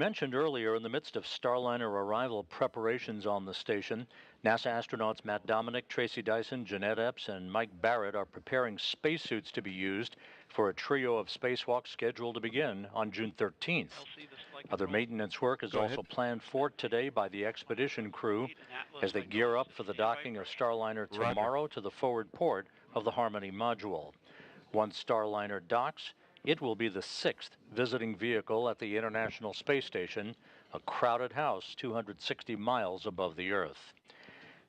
Mentioned earlier, in the midst of Starliner arrival preparations on the station, NASA astronauts Matt Dominic, Tracy Dyson, Jeanette Epps, and Mike Barrett are preparing spacesuits to be used for a trio of spacewalks scheduled to begin on June 13th. Other maintenance work is also planned for today by the expedition crew as they gear up for the docking of Starliner tomorrow to the forward port of the Harmony module. Once Starliner docks, it will be the sixth visiting vehicle at the International Space Station, a crowded house 260 miles above the Earth.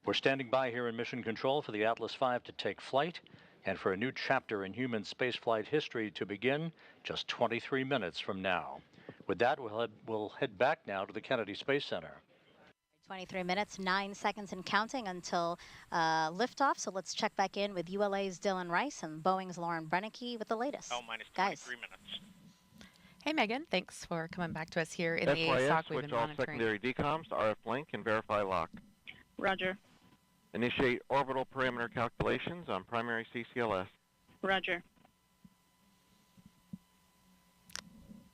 We're standing by here in Mission Control for the Atlas V to take flight and for a new chapter in human spaceflight history to begin just 23 minutes from now. With that, we'll head back now to the Kennedy Space Center. 23 minutes, 9 seconds and counting until liftoff. So let's check back in with ULA's Dylan Rice and Boeing's Lauren Brennicky with the latest. minus 23 minutes. Hey, Megan. Thanks for coming back to us here in the SYS, ASOC. We've switch been all monitoring. secondary decoms to RF link and verify lock. Roger. Initiate orbital parameter calculations on primary CCLS. Roger.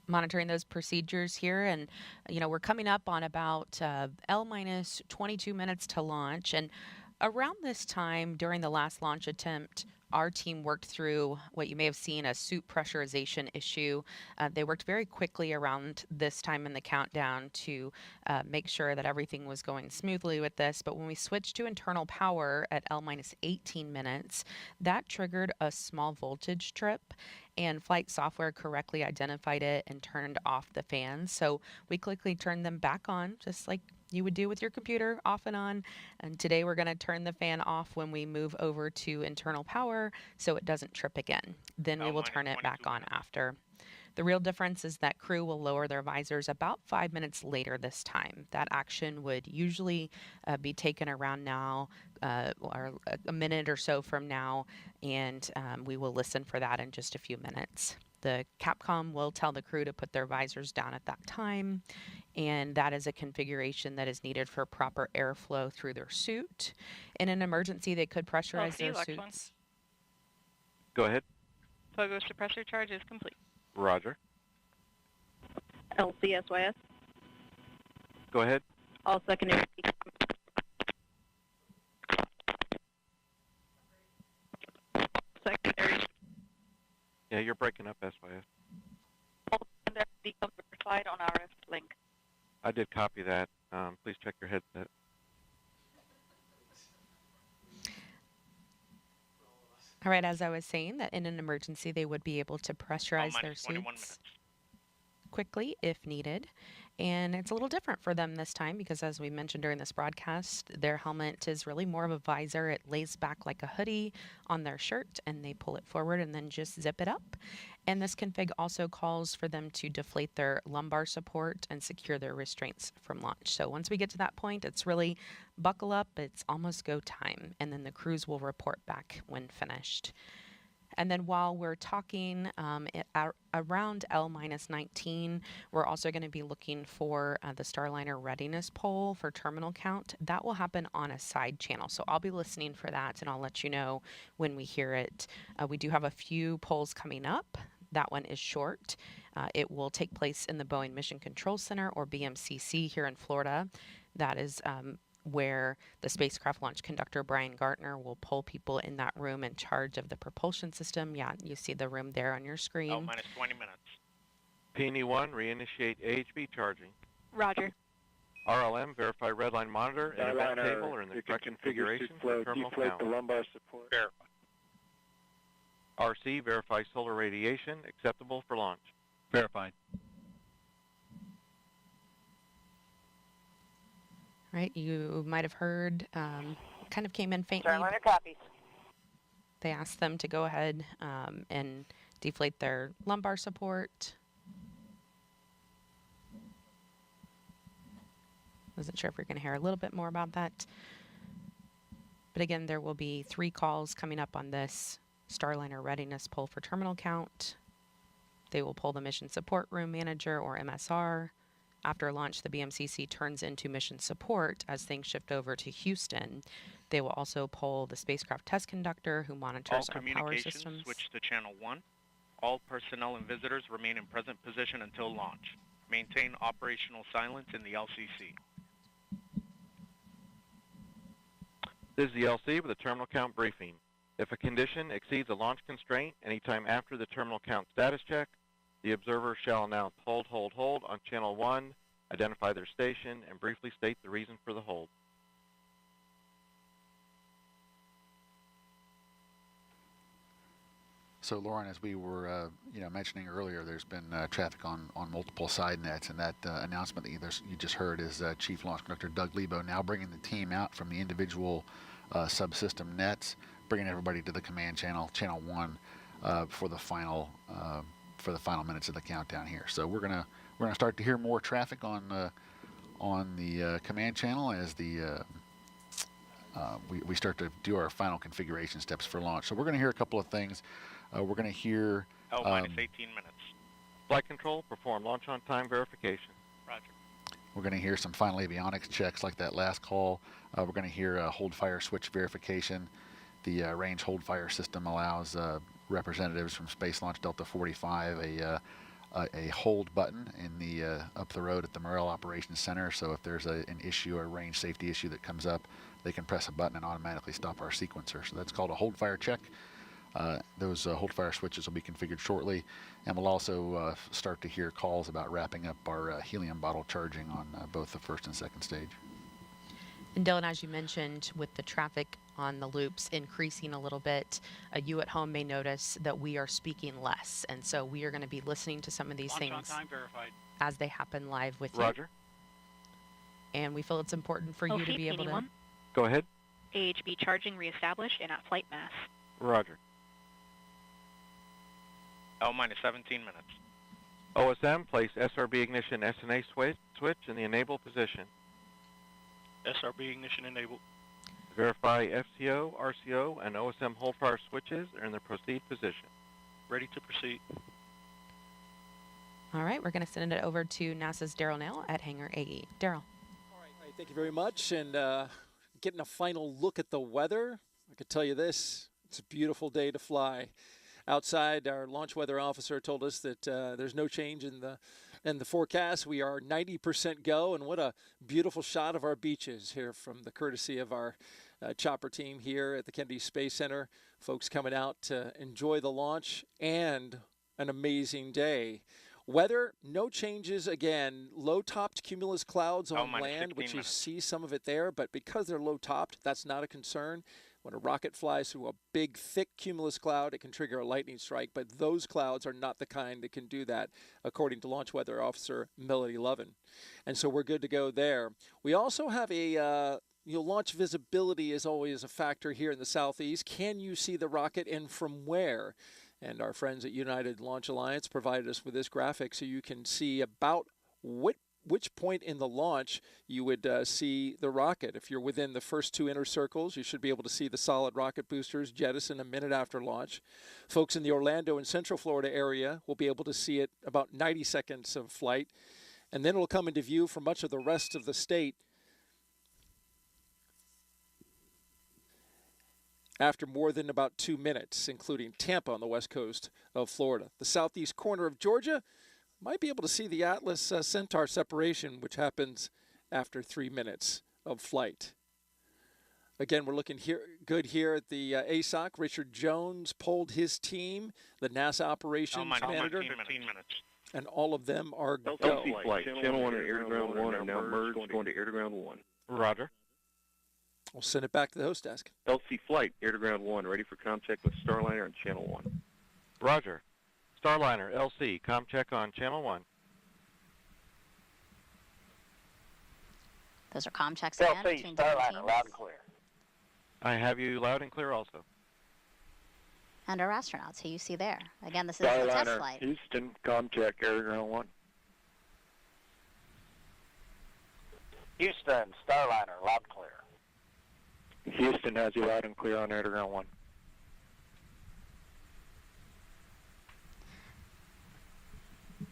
Monitoring those procedures here, and we're coming up on about L minus 22 minutes to launch. And around this time during the last launch attempt, our team worked through what you may have seen, a suit pressurization issue. They worked very quickly around this time in the countdown to make sure that everything was going smoothly with this. But when we switched to internal power at L minus 18 minutes, that triggered a small voltage trip, and flight software correctly identified it and turned off the fans. So we quickly turned them back on, just like you would do with your computer, off and on. And today we're going to turn the fan off when we move over to internal power so it doesn't trip again. Then we will turn it back on after. The real difference is that crew will lower their visors about 5 minutes later this time. That action would usually be taken around now or a minute or so from now, and we will listen for that in just a few minutes. The Capcom will tell the crew to put their visors down at that time, and that is a configuration that is needed for proper airflow through their suit. In an emergency, they could pressurize their suits. Go ahead. Pogo suppressor charge is complete. Roger. LCSYS. Go ahead. All secondary. Secondary. Yeah, you're breaking up, SYS. All secondary decoms verified on RF link. I did copy that. Please check your headset. All right, as I was saying, that in an emergency, they would be able to pressurize their suits quickly if needed. And it's a little different for them this time because, as we mentioned during this broadcast, their helmet is really more of a visor. It lays back like a hoodie on their shirt, and they pull it forward and then just zip it up. And this config also calls for them to deflate their lumbar support and secure their restraints from launch. So once we get to that point, it's really buckle up. It's almost go time. And then the crews will report back when finished. And then while we're talking around L minus 19, we're also going to be looking for the Starliner readiness poll for terminal count. That will happen on a side channel. So I'll be listening for that, and I'll let you know when we hear it. We do have a few polls coming up. That one is short. It will take place in the Boeing Mission Control Center, or BMCC, here in Florida. That is where the spacecraft launch conductor, Brian Gartner, will pull people in that room in charge of the propulsion system. Yeah, you see the room there on your screen. L minus 20 minutes. PNE-1, reinitiate AHB charging. Roger. RLM, verify redline monitor and event table are in the correct configuration for terminal count. The lumbar support. Verify. RC, verify solar radiation, acceptable for launch. Verified. Right, you might have heard, kind of came in faintly. Starliner copies. They asked them to go ahead and deflate their lumbar support. Wasn't sure if we're going to hear a little bit more about that. But again, there will be 3 calls coming up on this Starliner readiness poll for terminal count. They will pull the mission support room manager, or MSR. After launch, the BMCC turns into mission support as things shift over to Houston. They will also poll the spacecraft test conductor, who monitors our power systems. All communications switch to channel 1. All personnel and visitors remain in present position until launch. Maintain operational silence in the LCC. This is the LC with a terminal count briefing. If a condition exceeds a launch constraint anytime after the terminal count status check, the observer shall announce hold, hold, hold on channel 1, identify their station, and briefly state the reason for the hold. So, Lauren, as we were mentioning earlier, there's been traffic on multiple side nets, and that announcement that you just heard is Chief Launch Conductor Doug Lebo now bringing the team out from the individual subsystem nets, bringing everybody to the command channel, channel 1, for the final minutes of the countdown here. So we're gonna start to hear more traffic on the command channel as we start to do our final configuration steps for launch. So we're going to hear a couple of things. We're going to hear... minus 18 minutes. Flight control, perform launch on time verification. Roger. We're going to hear some final avionics checks like that last call. We're going to hear hold fire switch verification. The range hold fire system allows representatives from Space Launch Delta 45 a hold button in the up the road at the Morrell Operations Center. So if there's an issue, a range safety issue that comes up, they can press a button and automatically stop our sequencer. So that's called a hold fire check. Those hold fire switches will be configured shortly, and we'll also start to hear calls about wrapping up our helium bottle charging on both the first and second stage. And Dylan, as you mentioned, with the traffic on the loops increasing a little bit, you at home may notice that we are speaking less, and so we are going to be listening to some of these things on time verified. as they happen live with you. Roger. And we feel it's important for you to be able to... Go ahead. AHB charging reestablished and at flight mass. Roger. minus 17 minutes. OSM, place SRB ignition SNA switch in the enable position. SRB ignition enabled. Verify FCO, RCO, and OSM hold fire switches are in the proceed position. Ready to proceed. All right, we're going to send it over to NASA's Daryl Nail at Hangar AE. Daryl. All right, thank you very much. And getting a final look at the weather, I can tell you this, it's a beautiful day to fly. Outside, our launch weather officer told us that there's no change in the forecast. We are 90% go, and what a beautiful shot of our beaches here from the courtesy of our chopper team here at the Kennedy Space Center. Folks coming out to enjoy the launch and an amazing day. Weather, no changes again. Low-topped cumulus clouds on land, which you see some of it there, but because they're low-topped, that's not a concern. When a rocket flies through a big, thick cumulus cloud, it can trigger a lightning strike, but those clouds are not the kind that can do that, according to Launch Weather Officer Melody Lovin. And so we're good to go there. We also have a launch visibility is always a factor here in the southeast. Can you see the rocket and from where? And our friends at United Launch Alliance provided us with this graphic so you can see about which point in the launch you would see the rocket. If you're within the first two inner circles, you should be able to see the solid rocket boosters jettison a minute after launch. Folks in the Orlando and Central Florida area will be able to see it about 90 seconds of flight. And then it'll come into view for much of the rest of the state after more than about 2 minutes, including Tampa on the west coast of Florida. The southeast corner of Georgia might be able to see the Atlas Centaur separation, which happens after 3 minutes of flight. Again, we're looking good here at the ASOC. Richard Jones polled his team, the NASA operations manager. 15 minutes. And all of them are go. LC flight, channel 1 and air to ground 1 are now merged, going to air to ground 1. Roger. We'll send it back to the host desk. LC flight, air to ground 1, ready for contact with Starliner on channel 1. Roger. Starliner, LC, com check on channel 1. Those are comm checks again between different teams. Loud and clear. I have you loud and clear also. And our astronauts, who you see there. Again, this is the test flight. Houston, com check, air to ground 1. Houston, Starliner, loud and clear. Houston has you loud and clear on air to ground 1.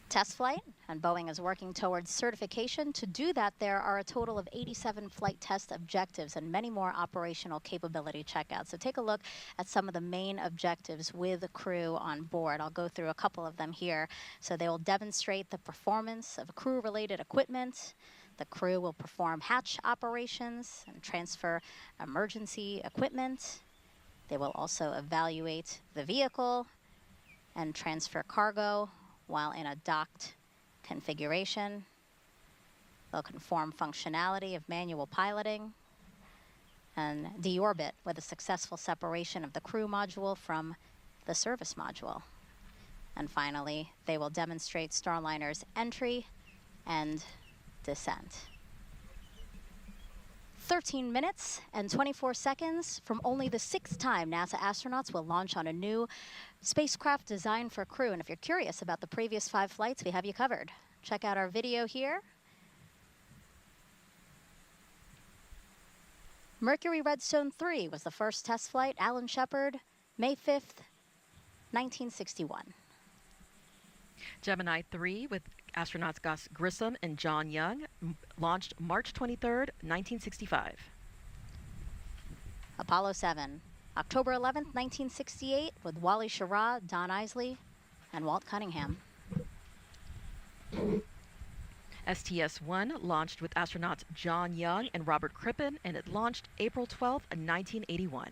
Test flight. and Boeing is working towards certification. To do that, there are a total of 87 flight test objectives and many more operational capability checkouts. So take a look at some of the main objectives with the crew on board. I'll go through a couple of them here. So they will demonstrate the performance of crew-related equipment. The crew will perform hatch operations and transfer emergency equipment. They will also evaluate the vehicle and transfer cargo while in a docked configuration. They'll conform functionality of manual piloting and deorbit with a successful separation of the crew module from the service module. And finally, they will demonstrate Starliner's entry and descent. 13 minutes and 24 seconds from only the 6th time NASA astronauts will launch on a new spacecraft designed for crew. And if you're curious about the previous 5 flights, we have you covered. Check out our video here. Mercury Redstone 3 was the first test flight. Alan Shepard, May 5th, 1961. Gemini 3 with astronauts Gus Grissom and John Young launched March 23rd, 1965. Apollo 7, October 11th, 1968, with Wally Schirra, Don Isley, and Walt Cunningham. STS-1 launched with astronauts John Young and Robert Crippen, and it launched April 12th, 1981.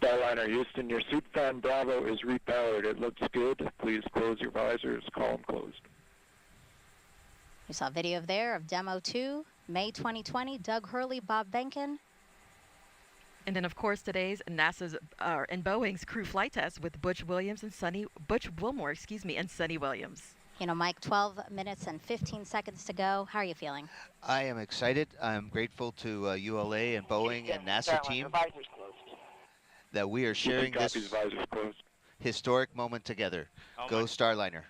Starliner Houston, your suit fan Bravo is repowered. It looks good. Please close your visors. Column closed. You saw a video there of Demo 2, May 2020, Doug Hurley, Bob Benkin. And then, of course, today's NASA's and Boeing's crew flight test with Butch Wilmore, and Suni Williams. You know, Mike, 12 minutes and 15 seconds to go. How are you feeling? I am excited. I'm grateful to ULA and Boeing and NASA team that we are sharing this historic moment together. Go Starliner.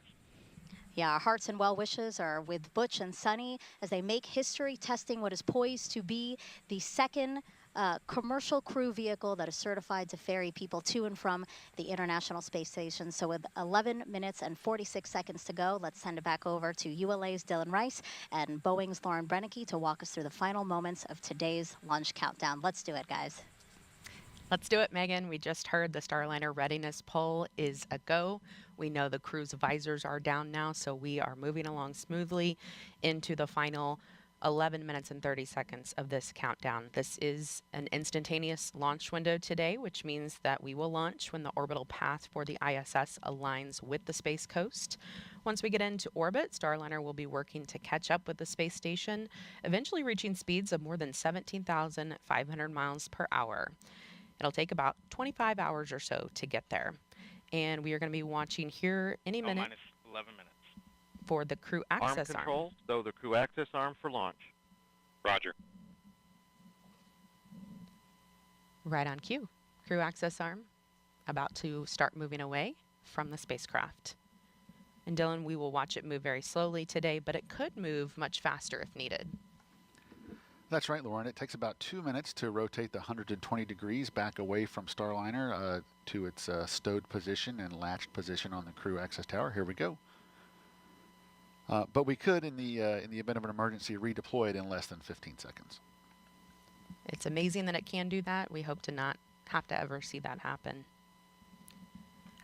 Yeah, our hearts and well wishes are with Butch and Suni as they make history testing what is poised to be the second commercial crew vehicle that is certified to ferry people to and from the International Space Station. So with 11 minutes and 46 seconds to go, let's send it back over to ULA's Dylan Rice and Boeing's Lauren Brennicke to walk us through the final moments of today's launch countdown. Let's do it, guys. Let's do it, Megan. We just heard the Starliner readiness poll is a go. We know the crew's visors are down now, so we are moving along smoothly into the final 11 minutes and 30 seconds of this countdown. This is an instantaneous launch window today, which means that we will launch when the orbital path for the ISS aligns with the Space Coast. Once we get into orbit, Starliner will be working to catch up with the space station, eventually reaching speeds of more than 17,500 miles per hour. It'll take about 25 hours or so to get there. And we are going to be watching here any minute. Minus 11 minutes. For the crew access arm. Control, so the crew access arm for launch. Roger. Right on cue. Crew access arm about to start moving away from the spacecraft. And Dylan, we will watch it move very slowly today, but it could move much faster if needed. That's right, Lauren. It takes about 2 minutes to rotate the 120 degrees back away from Starliner to its stowed position and latched position on the crew access tower. Here we go. But we could, in the event of an emergency, redeploy it in less than 15 seconds. It's amazing that it can do that. We hope to not have to ever see that happen.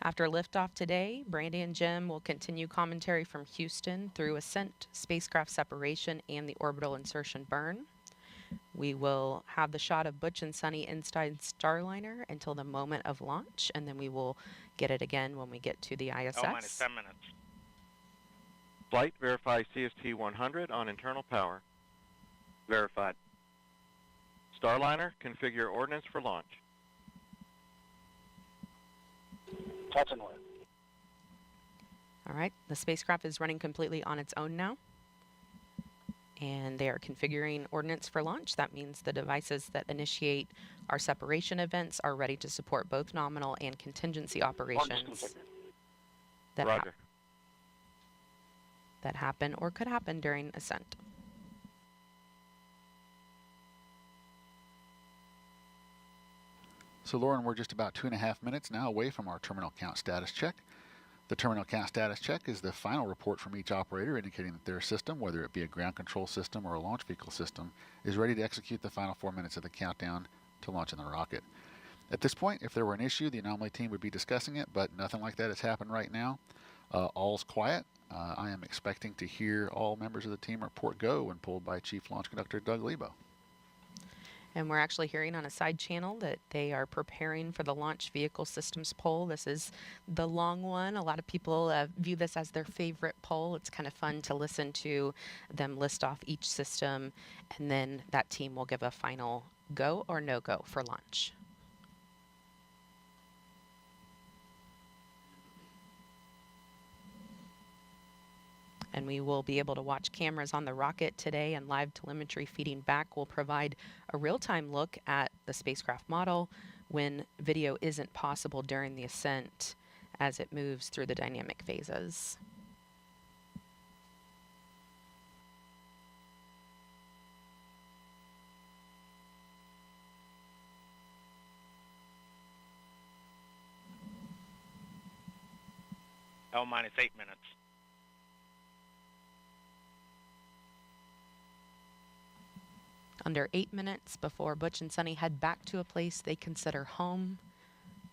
After liftoff today, Brandy and Jim will continue commentary from Houston through Ascent, spacecraft separation, and the orbital insertion burn. We will have the shot of Butch and Suni inside Starliner until the moment of launch, and then we will get it again when we get to the ISS. Minus 10 minutes. Flight, verify CST 100 on internal power. Verified. Starliner, configure ordnance for launch. Touch and lift. All right, the spacecraft is running completely on its own now. And they are configuring ordnance for launch. That means the devices that initiate our separation events are ready to support both nominal and contingency operations that happen or could happen during ascent. So Lauren, we're just about 2.5 minutes now away from our terminal count status check. The terminal count status check is the final report from each operator indicating that their system, whether it be a ground control system or a launch vehicle system, is ready to execute the final 4 minutes of the countdown to launching the rocket. At this point, if there were an issue, the anomaly team would be discussing it, but nothing like that has happened right now. All's quiet. I am expecting to hear all members of the team report go when pulled by Chief Launch Conductor Doug Lebo. And we're actually hearing on a side channel that they are preparing for the launch vehicle systems poll. This is the long one. A lot of people view this as their favorite poll. It's kind of fun to listen to them list off each system, and then that team will give a final go or no go for launch. And we will be able to watch cameras on the rocket today, and live telemetry feeding back will provide a real-time look at the spacecraft model when video isn't possible during the ascent as it moves through the dynamic phases. L-minus 8 minutes. Under 8 minutes before Butch and Suni head back to a place they consider home.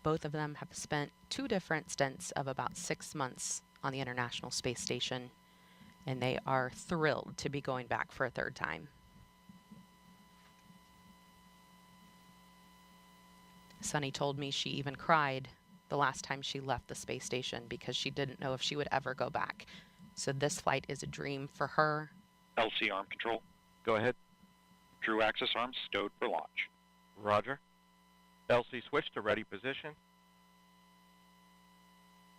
Both of them have spent 2 different stints of about 6 months on the International Space Station, and they are thrilled to be going back for a 3rd time. Suni told me she even cried the last time she left the space station because she didn't know if she would ever go back. So this flight is a dream for her. LC arm control. Go ahead. True axis arms stowed for launch. Roger. LC switch to ready position.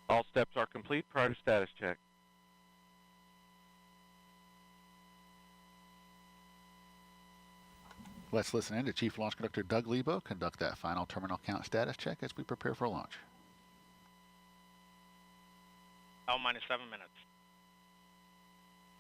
All steps are complete prior to status check. Let's listen in to Chief Launch Conductor Doug Lebo conduct that final terminal count status check as we prepare for launch. L-minus 7 minutes.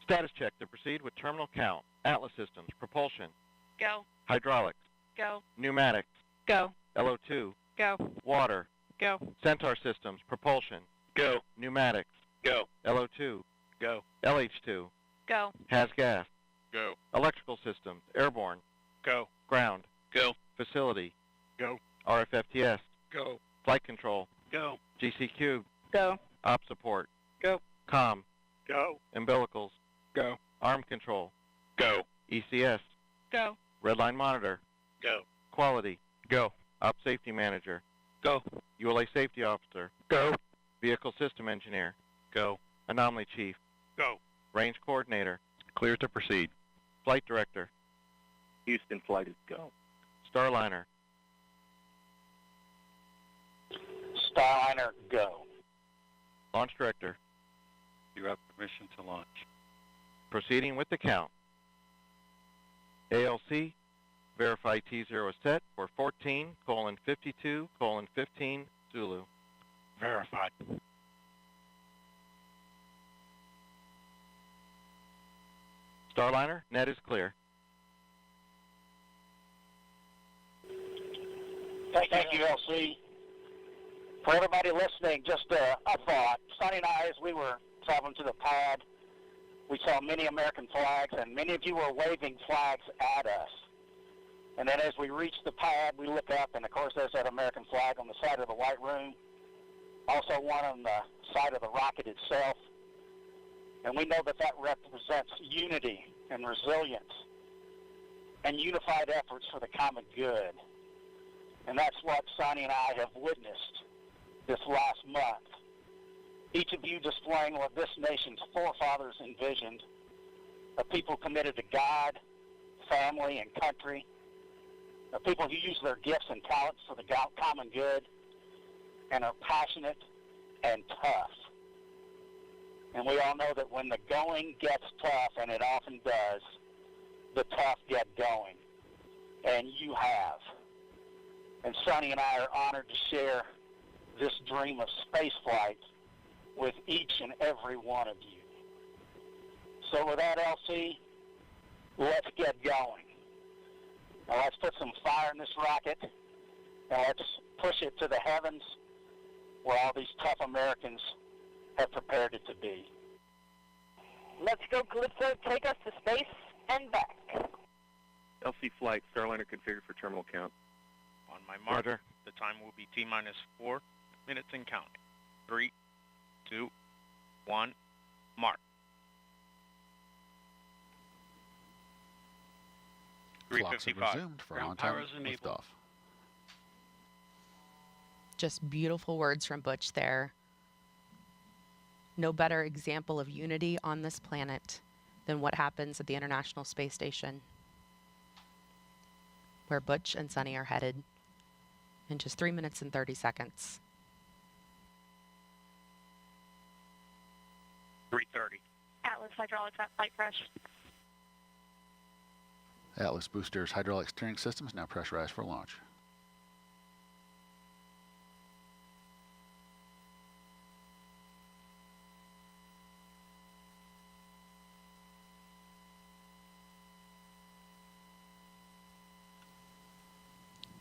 Status check to proceed with terminal count. Atlas systems, propulsion. Go. Hydraulics. Go. Pneumatics. Go. LO2. Go. Water. Go. Centaur systems, propulsion. Go. Pneumatics. Go. LO2. Go. LH2. Go. Has gas. Go. Electrical systems, airborne. Go. Ground. Go. Facility. Go. RFFTS. Go. Flight control. Go. GCQ. Go. Op support. Go. COM. Go. Umbilicals. Go. Arm control. Go. ECS. Go. Redline monitor. Go. Quality. Go. Op safety manager. Go. ULA safety officer. Go. Vehicle system engineer. Go. Anomaly chief. Go. Range coordinator. Clear to proceed. Flight director. Houston flight is go. Starliner. Starliner, go. Launch director. You have permission to launch. Proceeding with the count. ALC, verify T0 is set for 14:52:15 Zulu. Verified. Starliner, net is clear. Thank you, LC. For everybody listening, just a thought. Sonny and I, as we were traveling to the pad, we saw many American flags, and many of you were waving flags at us. And then as we reached the pad, we look up, and of course there's that American flag on the side of the White Room, also one on the side of the rocket itself. And we know that that represents unity and resilience and unified efforts for the common good. And that's what Sonny and I have witnessed this last month. Each of you displaying what this nation's forefathers envisioned, a people committed to God, family, and country, a people who use their gifts and talents for the common good, and are passionate and tough. And we all know that when the going gets tough, and it often does, the tough get going. And you have. And Sonny and I are honored to share this dream of spaceflight with each and every one of you. So with that, LC, let's get going. Now let's put some fire in this rocket, and let's push it to the heavens where all these tough Americans have prepared it to be. Let's go, Calypso. Take us to space and back. LC flight, Starliner configured for terminal count. On my mark, Roger. the time will be T-minus 4 minutes and counting. 3, 2, 1, mark. 3:55. Resumed for Ground on-time power is enabled. liftoff. Just beautiful words from Butch there. No better example of unity on this planet than what happens at the International Space Station, where Butch and Suni are headed in just 3 minutes and 30 seconds. 3:30. Atlas hydraulics at flight press. Atlas boosters hydraulic steering systems now pressurized for launch.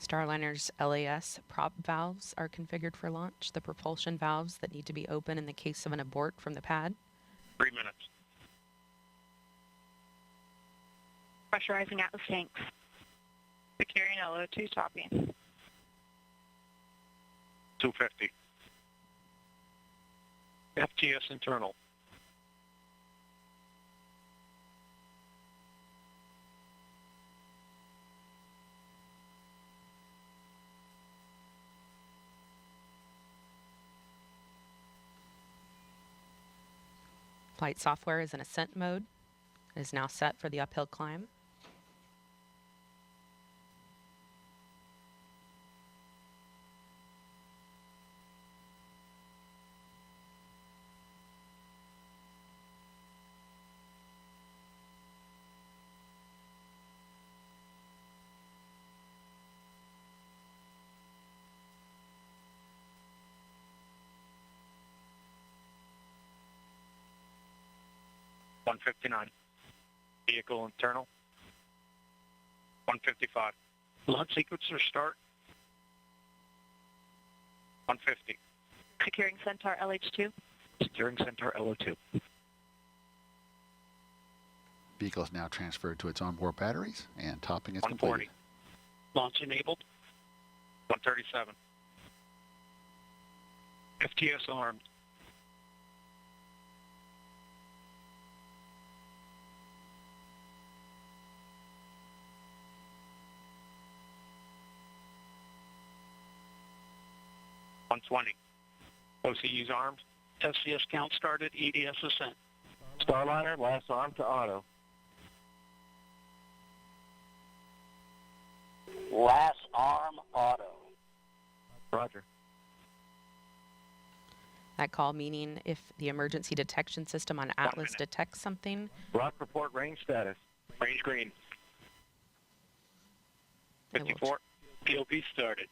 Starliner's LAS prop valves are configured for launch, the propulsion valves that need to be open in the case of an abort from the pad. 3 minutes. Pressurizing Atlas tanks. Securing LO2 topping. 250. FTS internal. Flight software is in Ascent mode. It is now set for the uphill climb. $159. Vehicle internal. 155. Launch sequencer start. 150. Securing Centaur LH2. Securing Centaur LO2. Vehicle is now transferred to its onboard batteries, and topping is 140. completed. Launch enabled. 137. FTS armed. $120. OCU's armed. SCS count started. EDS Ascent. Starliner, last arm to auto. Last arm auto. Roger. That call meaning if the emergency detection system on Atlas detects something, Rock report range status. Range green. 54. POP started.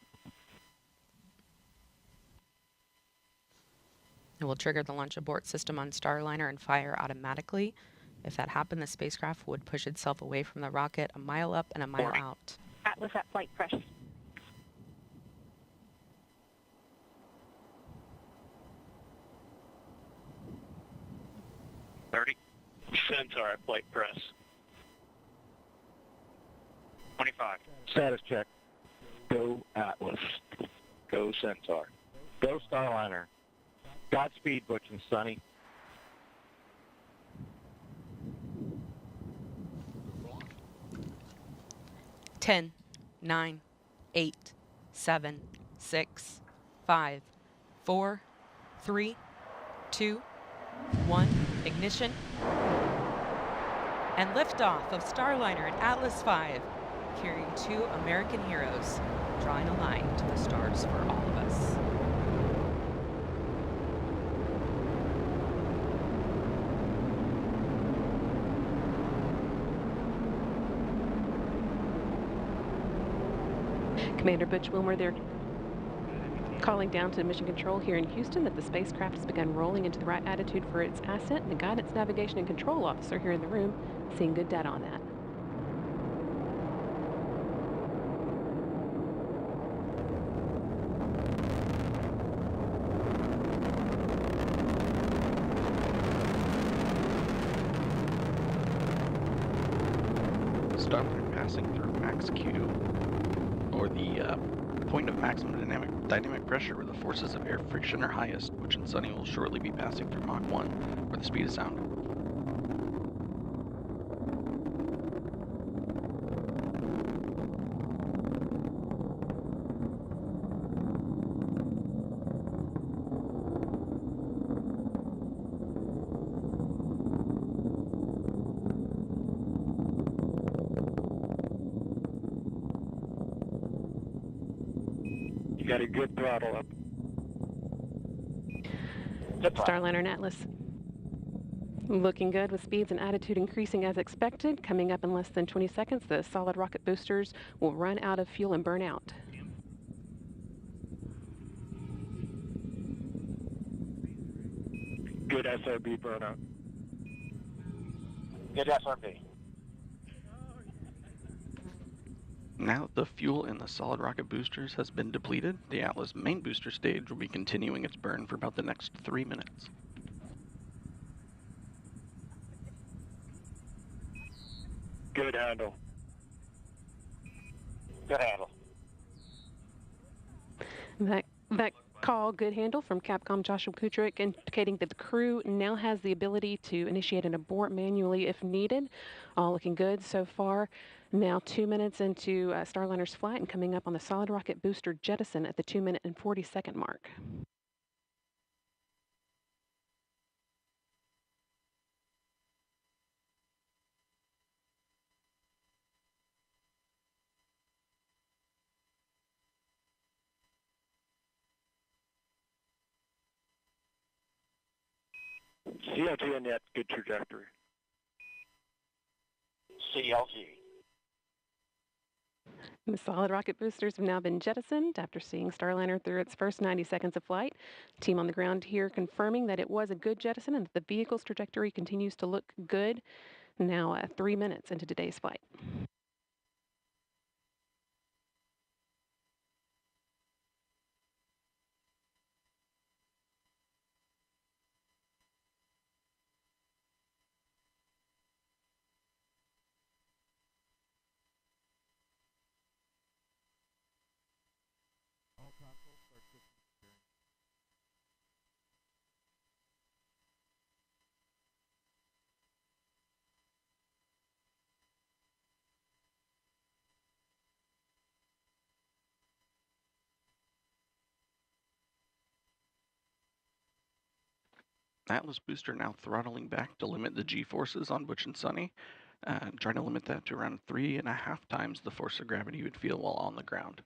it will trigger the launch abort system on Starliner and fire automatically. If that happened, the spacecraft would push itself away from the rocket a mile up and a mile out. Atlas at flight press. Centaur at flight press. 25. Status check. Go Atlas. Go Centaur. Go Starliner. Godspeed, Butch and Suni. Ten, 9, 8, 7, 6, 5, 4, 3, 2, 1. Ignition. And liftoff of Starliner and Atlas V, carrying 2 American heroes, drawing a line to the stars for all of us. Commander Butch Wilmore there, calling down to Mission Control here in Houston that the spacecraft has begun rolling into the right attitude for its ascent, and the Guidance, Navigation, and Control Officer here in the room seeing good data on that. Starliner passing through max Q, or the point of maximum dynamic pressure where the forces of air friction are highest. Butch and Suni will shortly be passing through Mach 1, where the speed of sound. You got a good throttle up. Starliner and Atlas. Looking good with speeds and attitude increasing as expected. Coming up in less than 20 seconds, the solid rocket boosters will run out of fuel and burn out. Good SRB burnout. Good SRB. Now that the fuel in the solid rocket boosters has been depleted, the Atlas main booster stage will be continuing its burn for about the next 3 minutes. Good handle. Good handle. That call, good handle, from Capcom Joshua Kutrick, indicating that the crew now has the ability to initiate an abort manually if needed. All looking good so far. Now 2 minutes into Starliner's flight and coming up on the solid rocket booster jettison at the 2-minute and 40-second mark. CLG and net, good trajectory. CLG. The solid rocket boosters have now been jettisoned after seeing Starliner through its first 90 seconds of flight. Team on the ground here confirming that it was a good jettison and that the vehicle's trajectory continues to look good. Now 3 minutes into today's flight. Atlas booster now throttling back to limit the G-forces on Butch and Suni, trying to limit that to around 3.5 times the force of gravity you would feel while on the ground.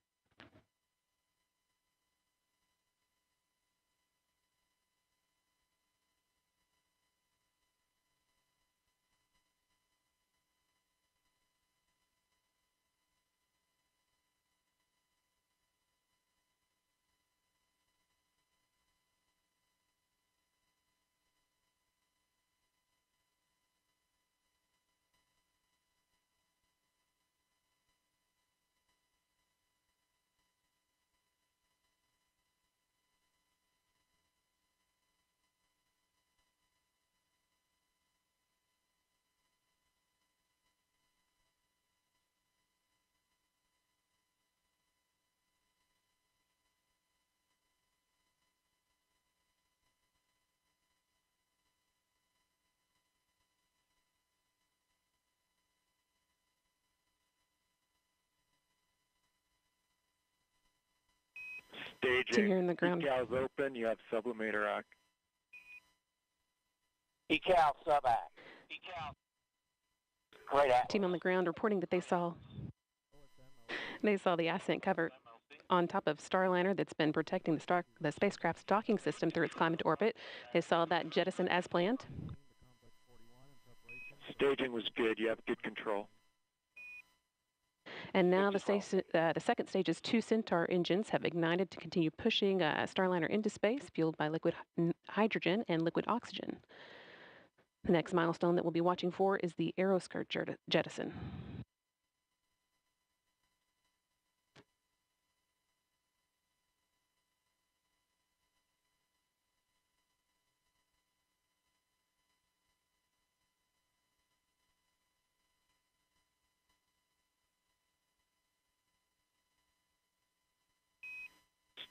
Staging. Here in the ground. Decals open, you have sublimator act. Decal sub act. Decal. Great act. Team on the ground reporting that they saw the Ascent cover on top of Starliner that's been protecting the spacecraft's docking system through its climb into orbit. They saw that jettison as planned. Staging was good. You have good control. And now the second stage's 2 Centaur engines have ignited to continue pushing Starliner into space, fueled by liquid hydrogen and liquid oxygen. The next milestone that we'll be watching for is the aeroskirt jettison.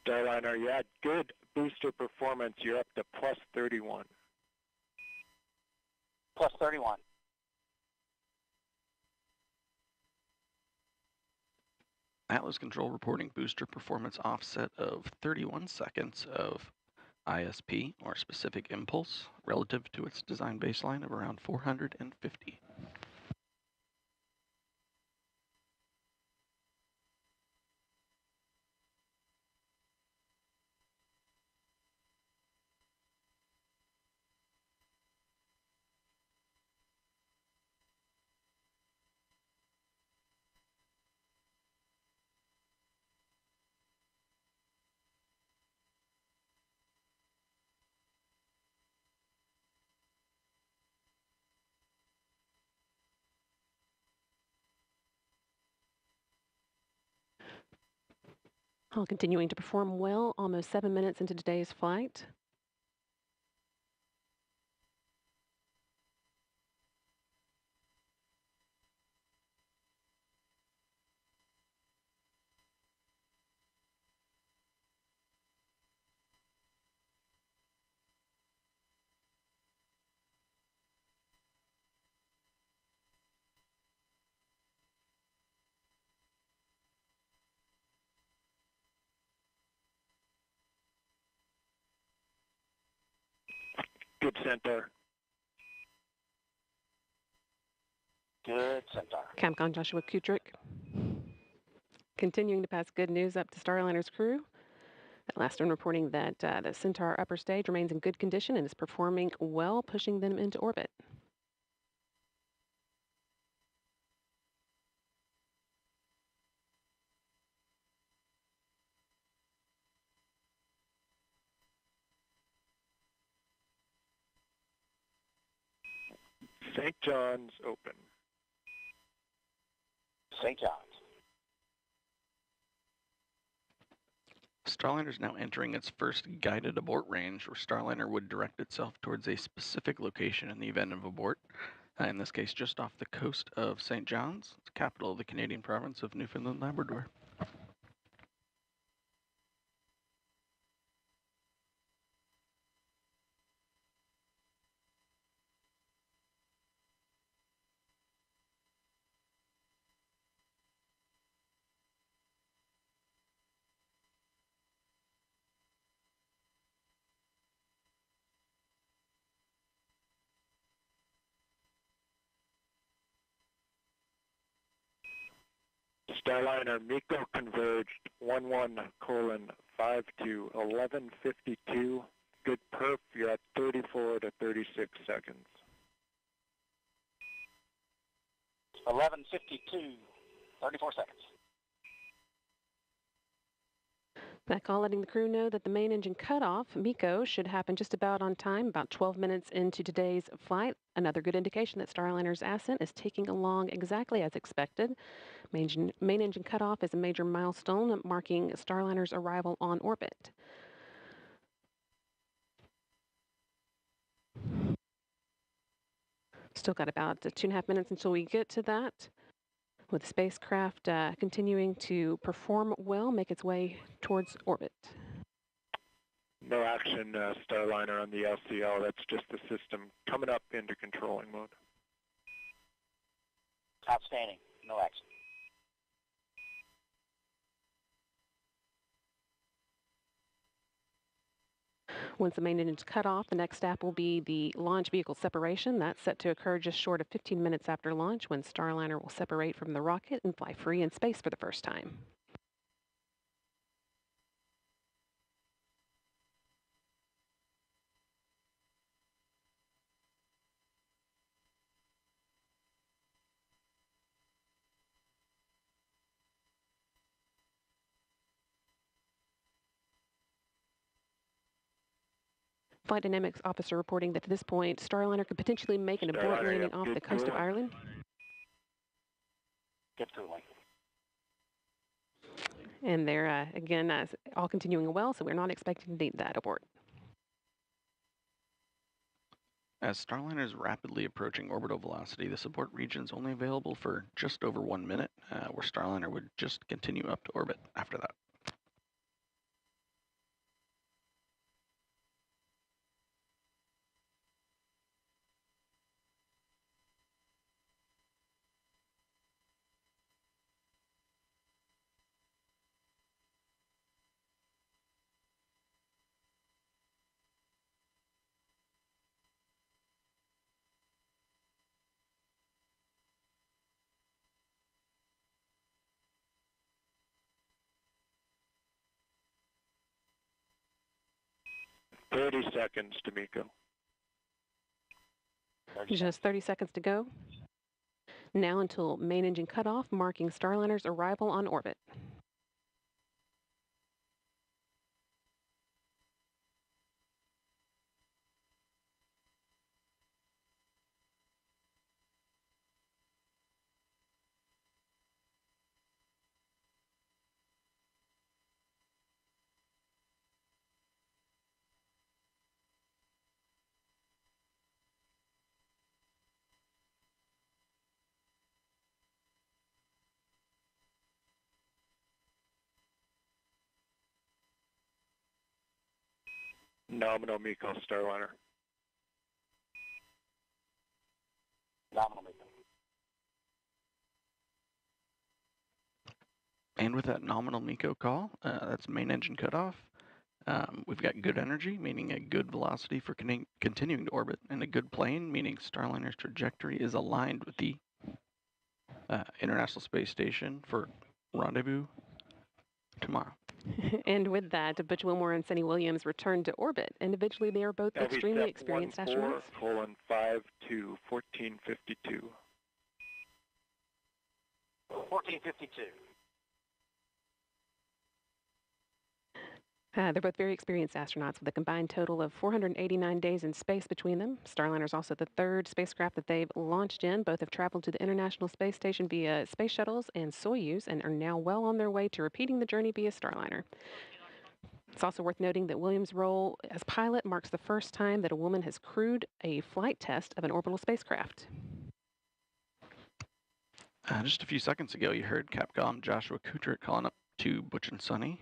Starliner, you had good booster performance. You're up to plus 31. Plus 31. Atlas Control reporting booster performance offset of 31 seconds of ISP, or specific impulse, relative to its design baseline of around 450. All continuing to perform well, almost 7 minutes into today's flight. Good Centaur. Good Centaur. Capcom Joshua Kutrick. Continuing to pass good news up to Starliner's crew. At last one reporting that the Centaur upper stage remains in good condition and is performing well, pushing them into orbit. St. John's open. St. John's. Starliner is now entering its first guided abort range, where Starliner would direct itself towards a specific location in the event of abort. In this case, just off the coast of St. John's, the capital of the Canadian province of Newfoundland, Labrador. Starliner, MECO converged 11:52, 11:52. Good perf, you're at 34 to 36 seconds. 11:52, 34 seconds. That call letting the crew know that the main engine cutoff, MECO, should happen just about on time, about 12 minutes into today's flight. Another good indication that Starliner's Ascent is taking along exactly as expected. Main engine cutoff is a major milestone marking Starliner's arrival on orbit. Still got about 2.5 minutes until we get to that, with the spacecraft continuing to perform well, make its way towards orbit. No action, Starliner, on the LCL. That's just the system coming up into controlling mode. Outstanding. No action. Once the main engine is cut off, the next step will be the launch vehicle separation. That's set to occur just short of 15 minutes after launch, when Starliner will separate from the rocket and fly free in space for the first time. Flight Dynamics officer reporting that at this point, Starliner could potentially make an abort landing off the coast of Ireland. Good cooling. And they're, again, all continuing well, so we're not expecting to need that abort. As Starliner is rapidly approaching orbital velocity, this abort region is only available for just over 1 minute, where Starliner would just continue up to orbit after that. 30 seconds to MECO. Just 30 seconds to go. Now until main engine cutoff, marking Starliner's arrival on orbit. Nominal MECO Starliner. Nominal MECO. And with that nominal MECO call, that's main engine cutoff. We've got good energy, meaning a good velocity for continuing to orbit, and a good plane, meaning Starliner's trajectory is aligned with the International Space Station for rendezvous tomorrow. And with that, Butch Wilmore and Suni Williams returned to orbit. Individually, they are both extremely experienced astronauts. 14-5 to 1452. 1452. They're both very experienced astronauts with a combined total of 489 days in space between them. Starliner is also the third spacecraft that they've launched in. Both have traveled to the International Space Station via space shuttles and Soyuz and are now well on their way to repeating the journey via Starliner. It's also worth noting that Williams' role as pilot marks the first time that a woman has crewed a flight test of an orbital spacecraft. Just a few seconds ago, you heard Capcom Joshua Kutrich calling up to Butch and Suni.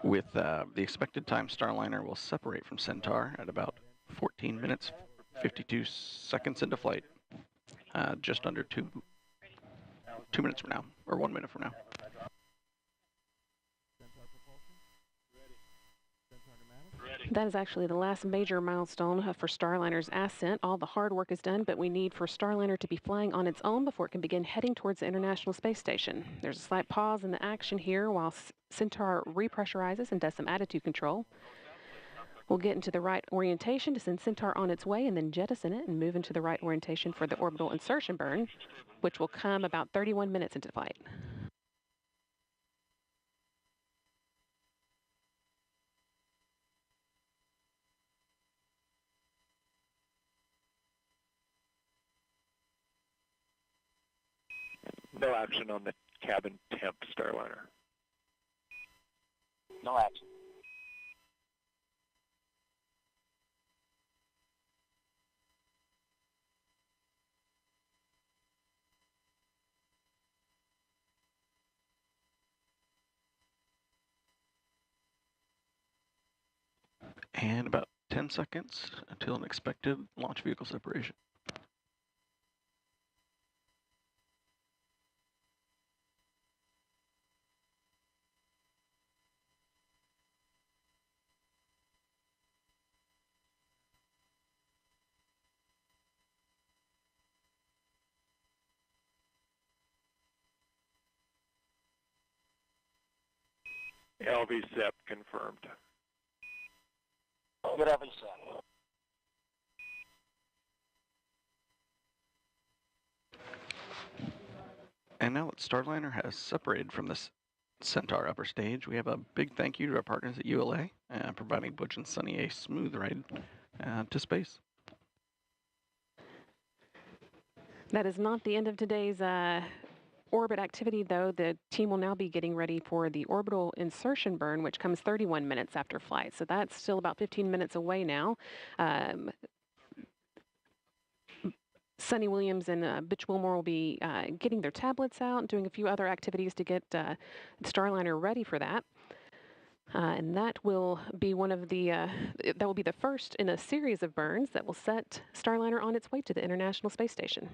With the expected time, Starliner will separate from Centaur at about 14 minutes, 52 seconds into flight, just under 2 minutes from now, or 1 minute from now. That is actually the last major milestone for Starliner's ascent. All the hard work is done, but we need for Starliner to be flying on its own before it can begin heading towards the International Space Station. There's a slight pause in the action here while Centaur repressurizes and does some attitude control. We'll get into the right orientation to send Centaur on its way and then jettison it and move into the right orientation for the orbital insertion burn, which will come about 31 minutes into flight. No action on the cabin temp Starliner. No action. And about 10 seconds until an expected launch vehicle separation. LV-SEP confirmed. Good LV-SEP. And now that Starliner has separated from this Centaur upper stage, we have a big thank you to our partners at ULA, providing Butch and Suni a smooth ride to space. That is not the end of today's orbit activity, though. The team will now be getting ready for the orbital insertion burn, which comes 31 minutes after flight. So that's still about 15 minutes away now. Suni Williams and Butch Wilmore will be getting their tablets out and doing a few other activities to get Starliner ready for that. And that will be one of the, that will be the first in a series of burns that will set Starliner on its way to the International Space Station.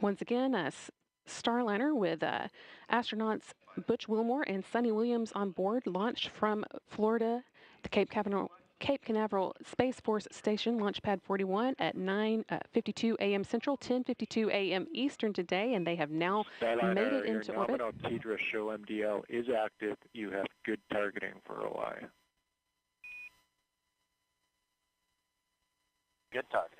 Once again, Starliner with astronauts Butch Wilmore and Suni Williams on board launched from Florida, the Cape Canaveral Space Force Station, Launch Pad 41 at 9:52 a.m. Central, 10:52 a.m. Eastern today, and they have now made it into orbit. Your nominal TDRS show MDL is active. You have good targeting for OI. Good targeting.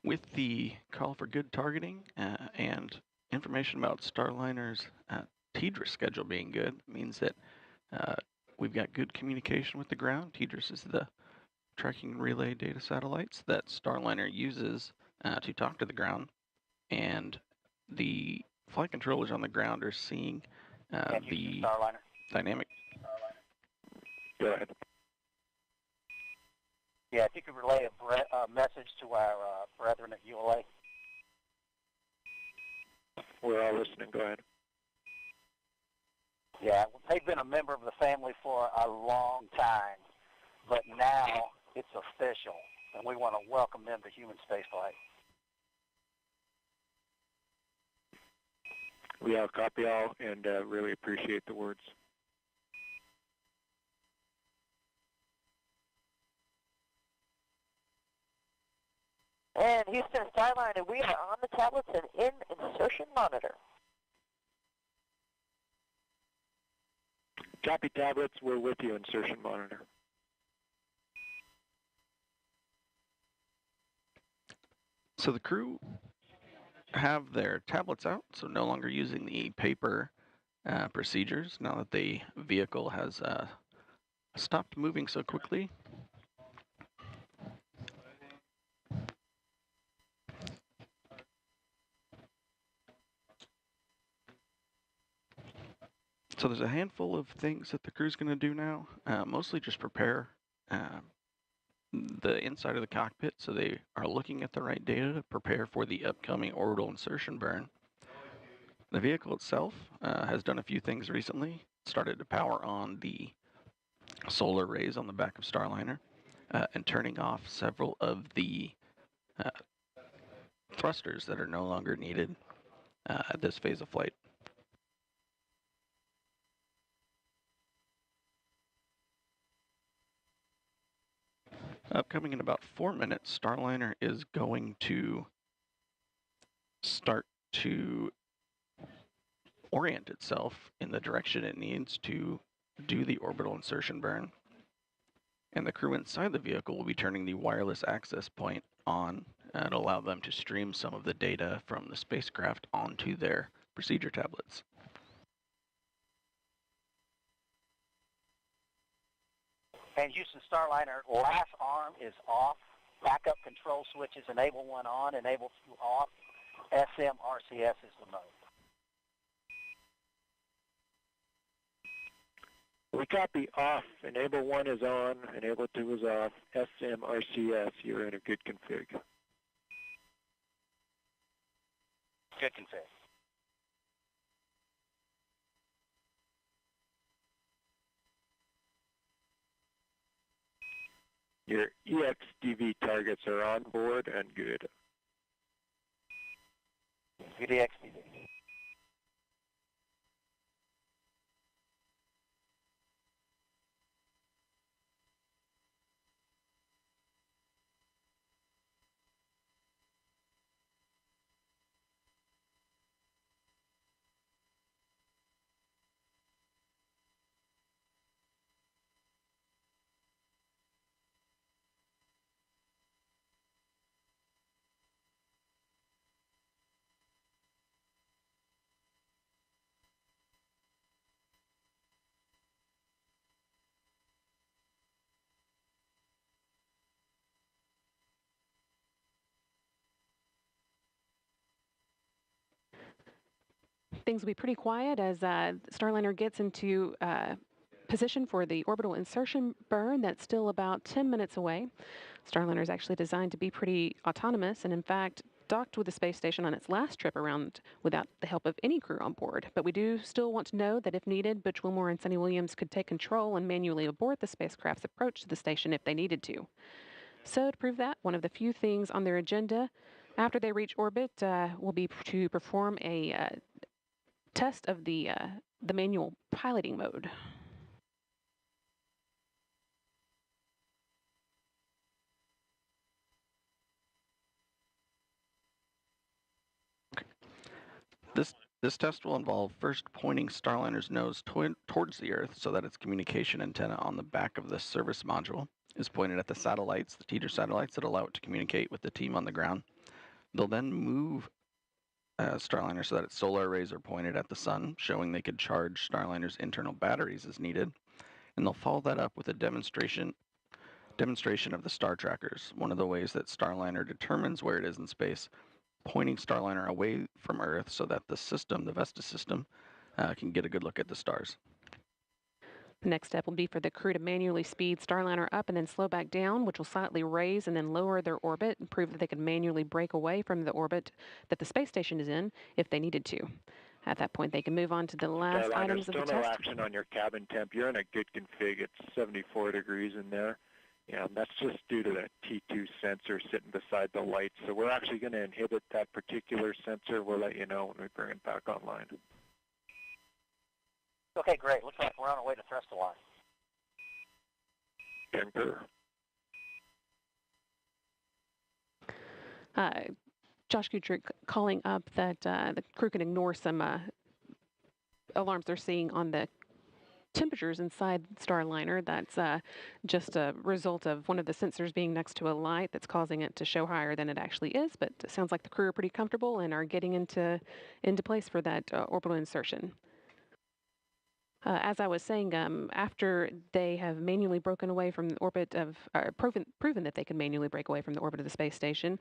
With the call for good targeting and information about Starliner's TDRS schedule being good, means that we've got good communication with the ground. TDRS is the tracking and relay data satellites that Starliner uses to talk to the ground, and the flight controllers on the ground are seeing the dynamic. Go ahead. Yeah, if you could relay a message to our brethren at ULA. We're all listening. Go ahead. Yeah, they've been a member of the family for a long time, but now it's official, and we want to welcome them to human spaceflight. We all copy all and really appreciate the words. And Houston Starliner, we are on the tablets and in insertion monitor. Copy tablets, we're with you, insertion monitor. So the crew have their tablets out, so no longer using the paper procedures now that the vehicle has stopped moving so quickly. So there's a handful of things that the crew's going to do now, mostly just prepare the inside of the cockpit so they are looking at the right data to prepare for the upcoming orbital insertion burn. The vehicle itself has done a few things recently. Started to power on the solar rays on the back of Starliner and turning off several of the thrusters that are no longer needed at this phase of flight. Upcoming in about 4 minutes, Starliner is going to start to orient itself in the direction it needs to do the orbital insertion burn. And the crew inside the vehicle will be turning the wireless access point on and allow them to stream some of the data from the spacecraft onto their procedure tablets. And Houston Starliner, last arm is off. Backup control switches, enable 1 on, enable 2 off. SM RCS is the mode. We copy off. Enable 1 is on, enable 2 is off. SM RCS, you're in a good config. Good config. Your EXDV targets are on board and good. Good EXDV. Things will be pretty quiet as Starliner gets into position for the orbital insertion burn. That's still about 10 minutes away. Starliner is actually designed to be pretty autonomous, and in fact, docked with the space station on its last trip around without the help of any crew on board. But we do still want to know that if needed, Butch Wilmore and Suni Williams could take control and manually abort the spacecraft's approach to the station if they needed to. So to prove that, one of the few things on their agenda after they reach orbit will be to perform a test of the manual piloting mode. This test will involve first pointing Starliner's nose towards the Earth so that its communication antenna on the back of the service module is pointed at the satellites, the teeter satellites that allow it to communicate with the team on the ground. They'll then move Starliner so that its solar arrays are pointed at the sun, showing they could charge Starliner's internal batteries as needed. And they'll follow that up with a demonstration of the star trackers, one of the ways that Starliner determines where it is in space, pointing Starliner away from Earth so that the system, the Vesta system, can get a good look at the stars. The next step will be for the crew to manually speed Starliner up and then slow back down, which will slightly raise and then lower their orbit and prove that they can manually break away from the orbit that the space station is in if they needed to. At that point, they can move on to the last items of the still no test. action on your cabin temp. You're in a good config. It's 74 degrees in there. Yeah, and that's just due to that T2 sensor sitting beside the light. So we're actually going to inhibit that particular sensor. We'll let you know when we bring it back online. Okay, great. Looks like we're on our way to thrust align. Concur. Josh Gutrick calling up that the crew can ignore some alarms they're seeing on the temperatures inside Starliner. That's just a result of one of the sensors being next to a light that's causing it to show higher than it actually is, but it sounds like the crew are pretty comfortable and are getting into place for that orbital insertion. As I was saying, after they have manually broken away from the orbit of, proven that they can manually break away from the orbit of the space station,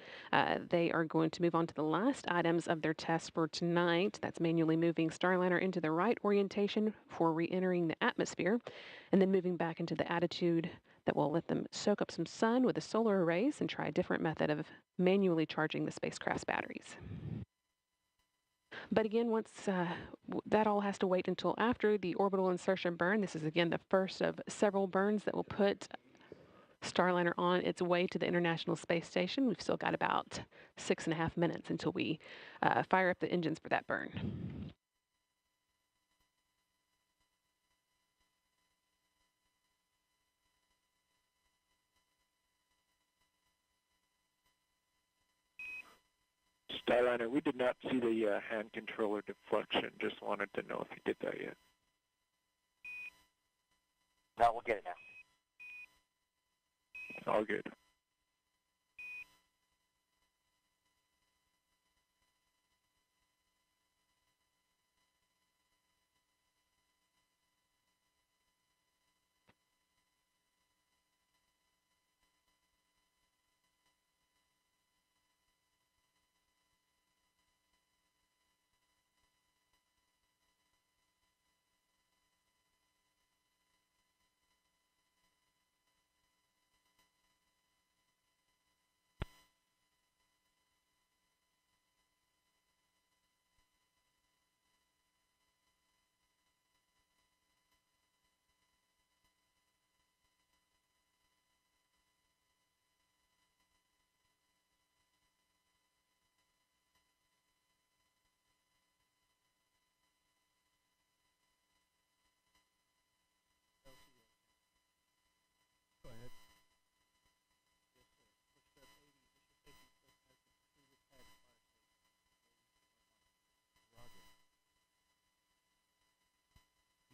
they are going to move on to the last items of their test for tonight. That's manually moving Starliner into the right orientation for re-entering the atmosphere, and then moving back into the attitude that will let them soak up some sun with the solar arrays and try a different method of manually charging the spacecraft's batteries. But again, once that all has to wait until after the orbital insertion burn. This is, again, the first of several burns that will put Starliner on its way to the International Space Station. We've still got about 6.5 minutes until we fire up the engines for that burn. Starliner, we did not see the hand controller deflection. Just wanted to know if you did that yet. No, we'll get it now. All good.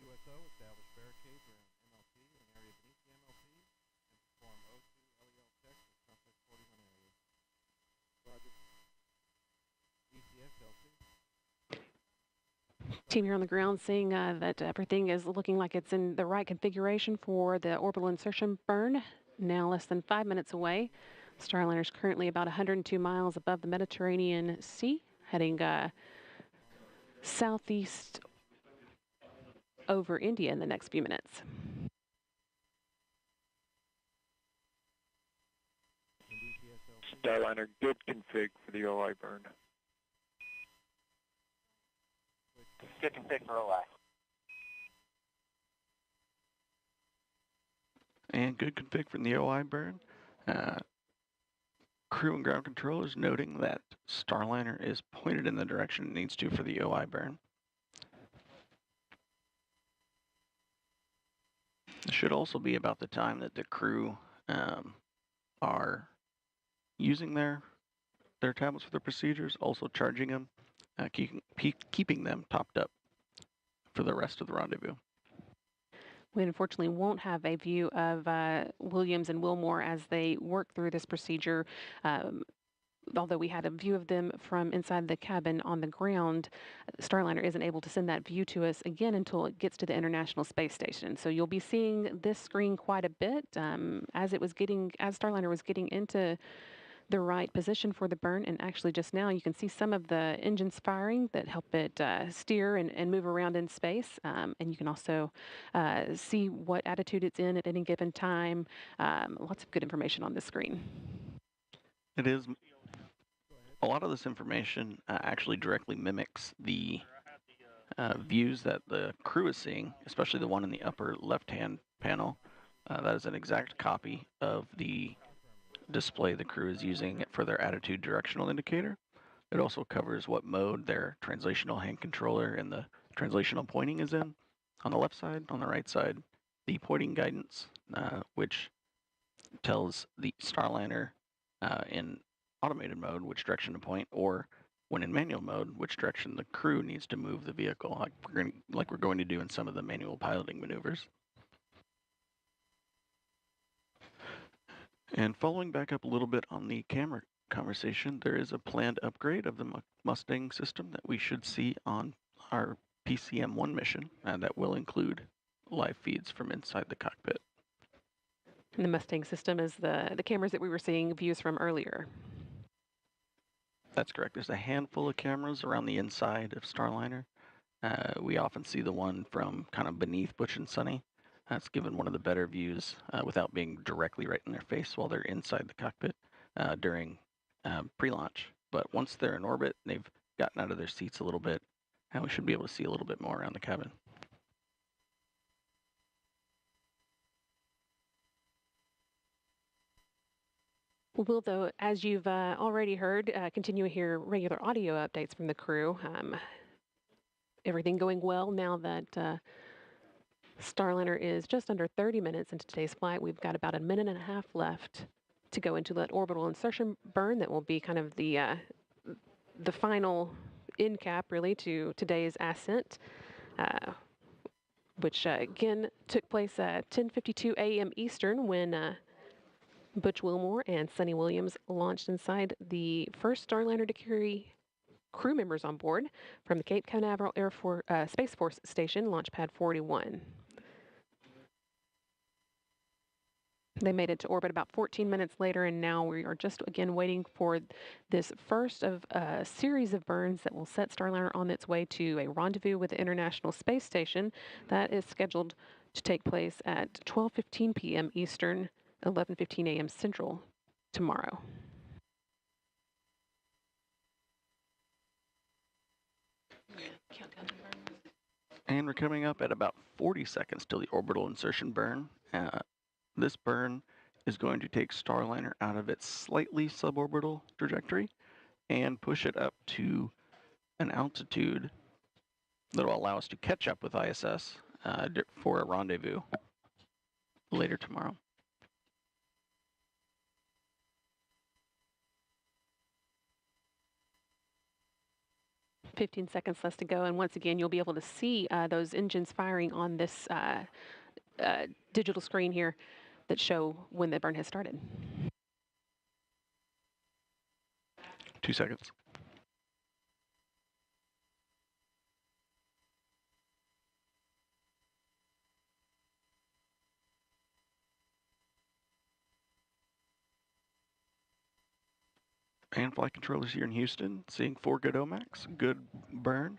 USO, establish barricades around MLP and an area beneath the MLP, and perform O2 LEL checks at complex 41 areas. Roger. ECS LC. Team here on the ground seeing that everything is looking like it's in the right configuration for the orbital insertion burn. Now less than 5 minutes away. Starliner is currently about 102 miles above the Mediterranean Sea, heading southeast over India in the next few minutes. Starliner, good config for the OI burn. Good config for OI. And good config from the OI burn. Crew and ground controllers noting that Starliner is pointed in the direction it needs to for the OI burn. It should also be about the time that the crew are using their tablets for their procedures, also charging them, keeping them topped up for the rest of the rendezvous. We unfortunately won't have a view of Williams and Wilmore as they work through this procedure. Although we had a view of them from inside the cabin on the ground, Starliner isn't able to send that view to us again until it gets to the International Space Station. So you'll be seeing this screen quite a bit as Starliner was getting into the right position for the burn. And actually just now you can see some of the engines firing that help it steer and move around in space. And you can also see what attitude it's in at any given time. Lots of good information on this screen. It is. A lot of this information actually directly mimics the views that the crew is seeing, especially the one in the upper left-hand panel. That is an exact copy of the display the crew is using for their attitude directional indicator. It also covers what mode their translational hand controller and the translational pointing is in. On the left side, on the right side, the pointing guidance, which tells the Starliner in automated mode which direction to point, or when in manual mode, which direction the crew needs to move the vehicle, like we're going to do in some of the manual piloting maneuvers. And following back up a little bit on the camera conversation, there is a planned upgrade of the Mustang system that we should see on our PCM-1 mission that will include live feeds from inside the cockpit. And the Mustang system is the cameras that we were seeing views from earlier. That's correct. There's a handful of cameras around the inside of Starliner. We often see the one from kind of beneath Butch and Suni. That's given one of the better views without being directly right in their face while they're inside the cockpit during pre-launch. But once they're in orbit, they've gotten out of their seats a little bit, and we should be able to see a little bit more around the cabin. We'll, though, as you've already heard, continue to hear regular audio updates from the crew. Everything going well now that Starliner is just under 30 minutes into today's flight. We've got about a minute and a half left to go into that orbital insertion burn that will be kind of the final end cap, really, to today's ascent, which, again, took place at 10:52 a.m. Eastern when Butch Wilmore and Suni Williams launched inside the first Starliner to carry crew members on board from the Cape Canaveral Space Force Station, Launch Pad 41. They made it to orbit about 14 minutes later, and now we are just again waiting for this first of a series of burns that will set Starliner on its way to a rendezvous with the International Space Station that is scheduled to take place at 12:15 p.m. Eastern, 11:15 a.m. Central tomorrow. And we're coming up at about 40 seconds till the orbital insertion burn. This burn is going to take Starliner out of its slightly suborbital trajectory and push it up to an altitude that will allow us to catch up with ISS for a rendezvous later tomorrow. 15 seconds left to go, and once again you'll be able to see those engines firing on this digital screen here that show when the burn has started. 2 seconds. And flight controllers here in Houston, seeing 4 good OMACs, good burn.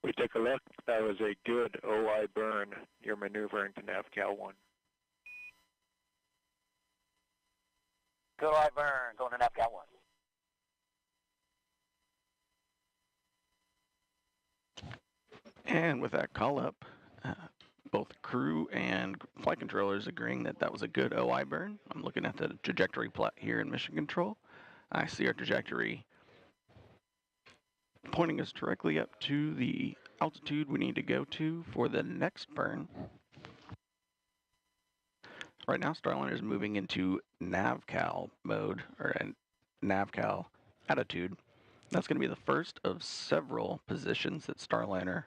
We took a look. That was a good OI burn. You're maneuvering to NavCal 1. Good OI burn, going to NavCal 1. And with that call up, both crew and flight controllers agreeing that that was a good OI burn. I'm looking at the trajectory plot here in Mission Control. I see our trajectory pointing us directly up to the altitude we need to go to for the next burn. Right now, Starliner is moving into NavCal mode, or NavCal attitude. That's going to be the first of several positions that Starliner,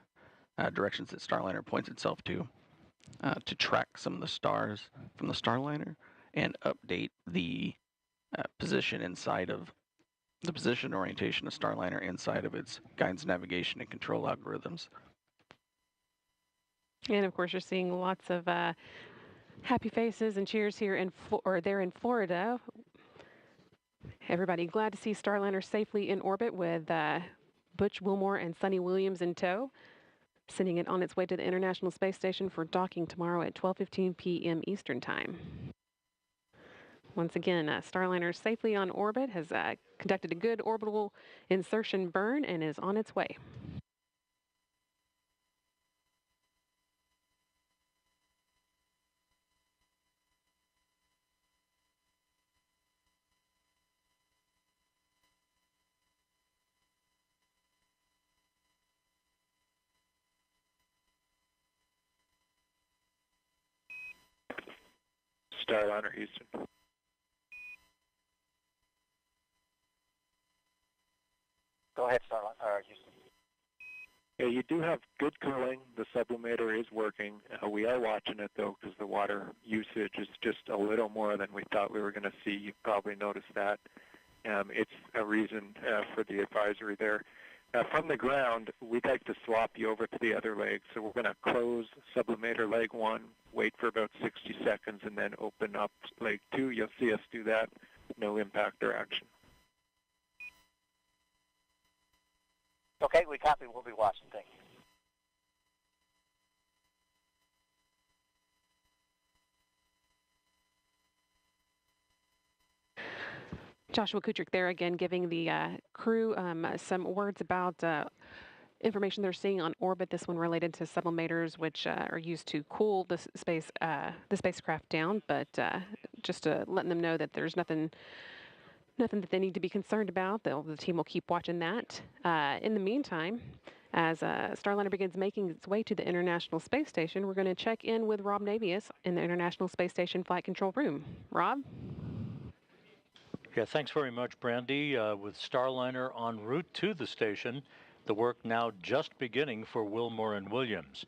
directions that Starliner points itself to track some of the stars from the Starliner and update the position inside of the position orientation of Starliner inside of its guidance, navigation, and control algorithms. And of course, you're seeing lots of happy faces and cheers here in Florida. Everybody glad to see Starliner safely in orbit with Butch, Wilmore, and Suni Williams in tow, sending it on its way to the International Space Station for docking tomorrow at 12:15 p.m. Eastern Time. Once again, Starliner safely on orbit, has conducted a good orbital insertion burn, and is on its way. Starliner, Houston. Go ahead, Starliner, Houston. Yeah, you do have good cooling. The sublimator is working. We are watching it, though, because the water usage is just a little more than we thought we were going to see. You probably noticed that. It's a reason for the advisory there. From the ground, we'd like to swap you over to the other leg. So we're going to close sublimator leg 1, wait for about 60 seconds, and then open up leg 2. You'll see us do that. No impact or action. Okay, we copy. We'll be watching. Thank you. Joshua Kutrick there again, giving the crew some words about information they're seeing on orbit. This one related to sublimators, which are used to cool the spacecraft down. But just letting them know that there's nothing that they need to be concerned about. The team will keep watching that. In the meantime, as Starliner begins making its way to the International Space Station, we're going to check in with Rob Navius in the International Space Station Flight Control Room. Rob? Yeah, thanks very much, Brandy. With Starliner en route to the station, the work now just beginning for Wilmore and Williams.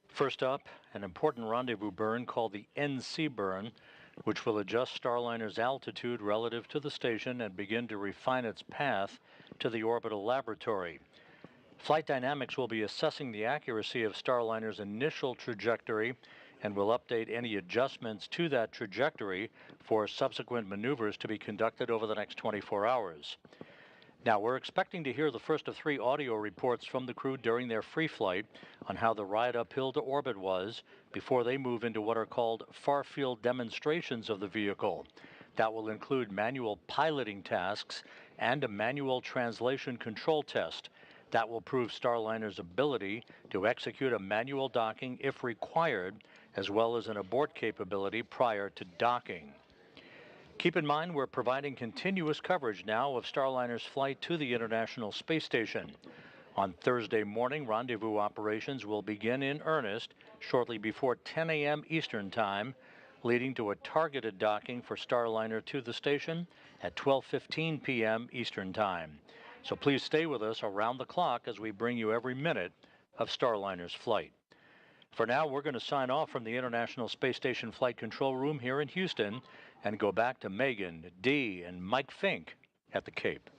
First up, an important rendezvous burn called the NC burn, which will adjust Starliner's altitude relative to the station and begin to refine its path to the orbital laboratory. Flight Dynamics will be assessing the accuracy of Starliner's initial trajectory and will update any adjustments to that trajectory for subsequent maneuvers to be conducted over the next 24 hours. Now, we're expecting to hear the first of 3 audio reports from the crew during their free flight on how the ride uphill to orbit was before they move into what are called far-field demonstrations of the vehicle. That will include manual piloting tasks and a manual translation control test. That will prove Starliner's ability to execute a manual docking if required, as well as an abort capability prior to docking. Keep in mind, we're providing continuous coverage now of Starliner's flight to the International Space Station. On Thursday morning, rendezvous operations will begin in earnest shortly before 10 a.m. Eastern Time, leading to a targeted docking for Starliner to the station at 12:15 p.m. Eastern Time. So please stay with us around the clock as we bring you every minute of Starliner's flight. For now, we're going to sign off from the International Space Station Flight Control Room here in Houston and go back to Megan, Dee, and Mike Fink at the Cape.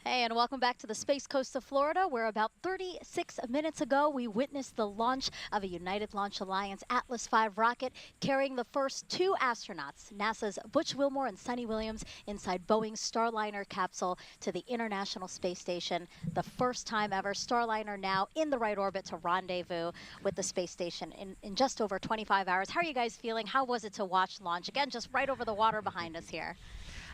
Hey, and welcome back to the Space Coast of Florida, where about 36 minutes ago we witnessed the launch of a United Launch Alliance Atlas V rocket carrying the first 2 astronauts, NASA's Butch Wilmore and Suni Williams, inside Boeing's Starliner capsule to the International Space Station. The first time ever, Starliner now in the right orbit to rendezvous with the space station in just over 25 hours. How are you guys feeling? How was it to watch launch? Again, just right over the water behind us here.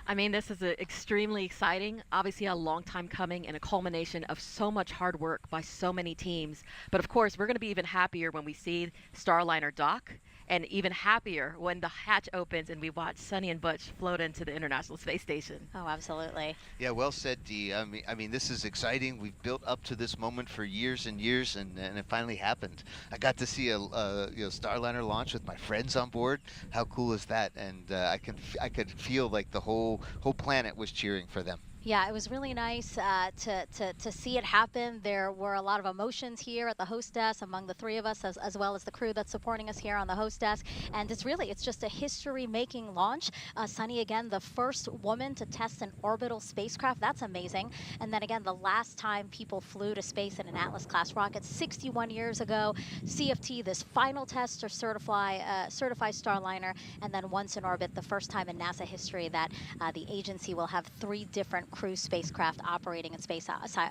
I mean, this is extremely exciting, obviously a long time coming and a culmination of so much hard work by so many teams. But of course, we're going to be even happier when we see Starliner dock, and even happier when the hatch opens and we watch Suni and Butch float into the International Space Station. Oh, absolutely. Yeah, well said, Dee. I mean, this is exciting. We've built up to this moment for years and years, and it finally happened. I got to see a Starliner launch with my friends on board. How cool is that? And I could feel like the whole planet was cheering for them. Yeah, it was really nice to see it happen. There were a lot of emotions here at the host desk among the 3 of us, as well as the crew that's supporting us here on the host desk. And it's just a history-making launch. Suni, again, the first woman to test an orbital spacecraft. That's amazing. And then again, the last time people flew to space in an Atlas-class rocket, 61 years ago. CFT, this final test to certify Starliner. And then once in orbit, the first time in NASA history that the agency will have 3 different crew spacecraft operating in space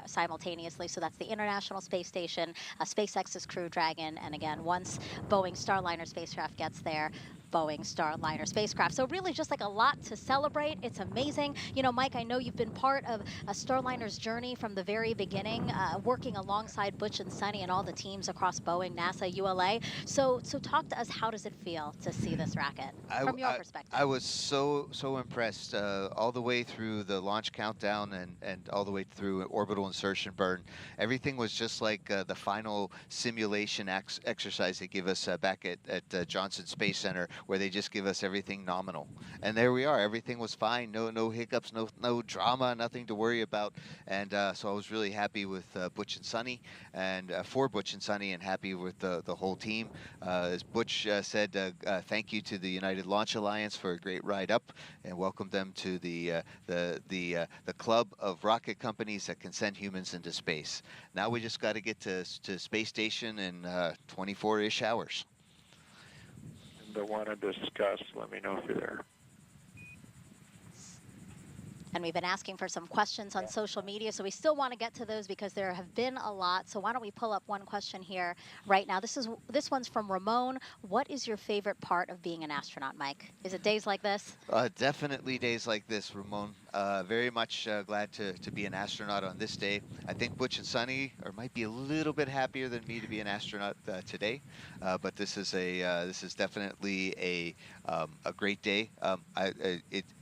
simultaneously. So that's the International Space Station, SpaceX's Crew Dragon, and again, once Boeing Starliner spacecraft gets there, Boeing Starliner spacecraft. So really just like a lot to celebrate. It's amazing. You know, Mike, I know you've been part of Starliner's journey from the very beginning, working alongside Butch and Suni and all the teams across Boeing, NASA, ULA. So talk to us, how does it feel to see this rocket from your perspective? I was so impressed all the way through the launch countdown and all the way through orbital insertion burn. Everything was just like the final simulation exercise they give us back at Johnson Space Center, where they just give us everything nominal. And there we are. Everything was fine. No hiccups, no drama, nothing to worry about. And so I was really happy with Butch and Suni, and for Butch and Suni, and happy with the whole team. As Butch said, thank you to the United Launch Alliance for a great ride up, and welcome them to the club of rocket companies that can send humans into space. Now we just got to get to space station in 24-ish hours. That want to discuss, let me know if you're there. And we've been asking for some questions on social media, so we still want to get to those because there have been a lot. So why don't we pull up one question here right now? This one's from Ramon. What is your favorite part of being an astronaut, Mike? Is it days like this? Definitely days like this, Ramon. Very much glad to be an astronaut on this day. I think Butch and Suni might be a little bit happier than me to be an astronaut today, but this is definitely a great day. And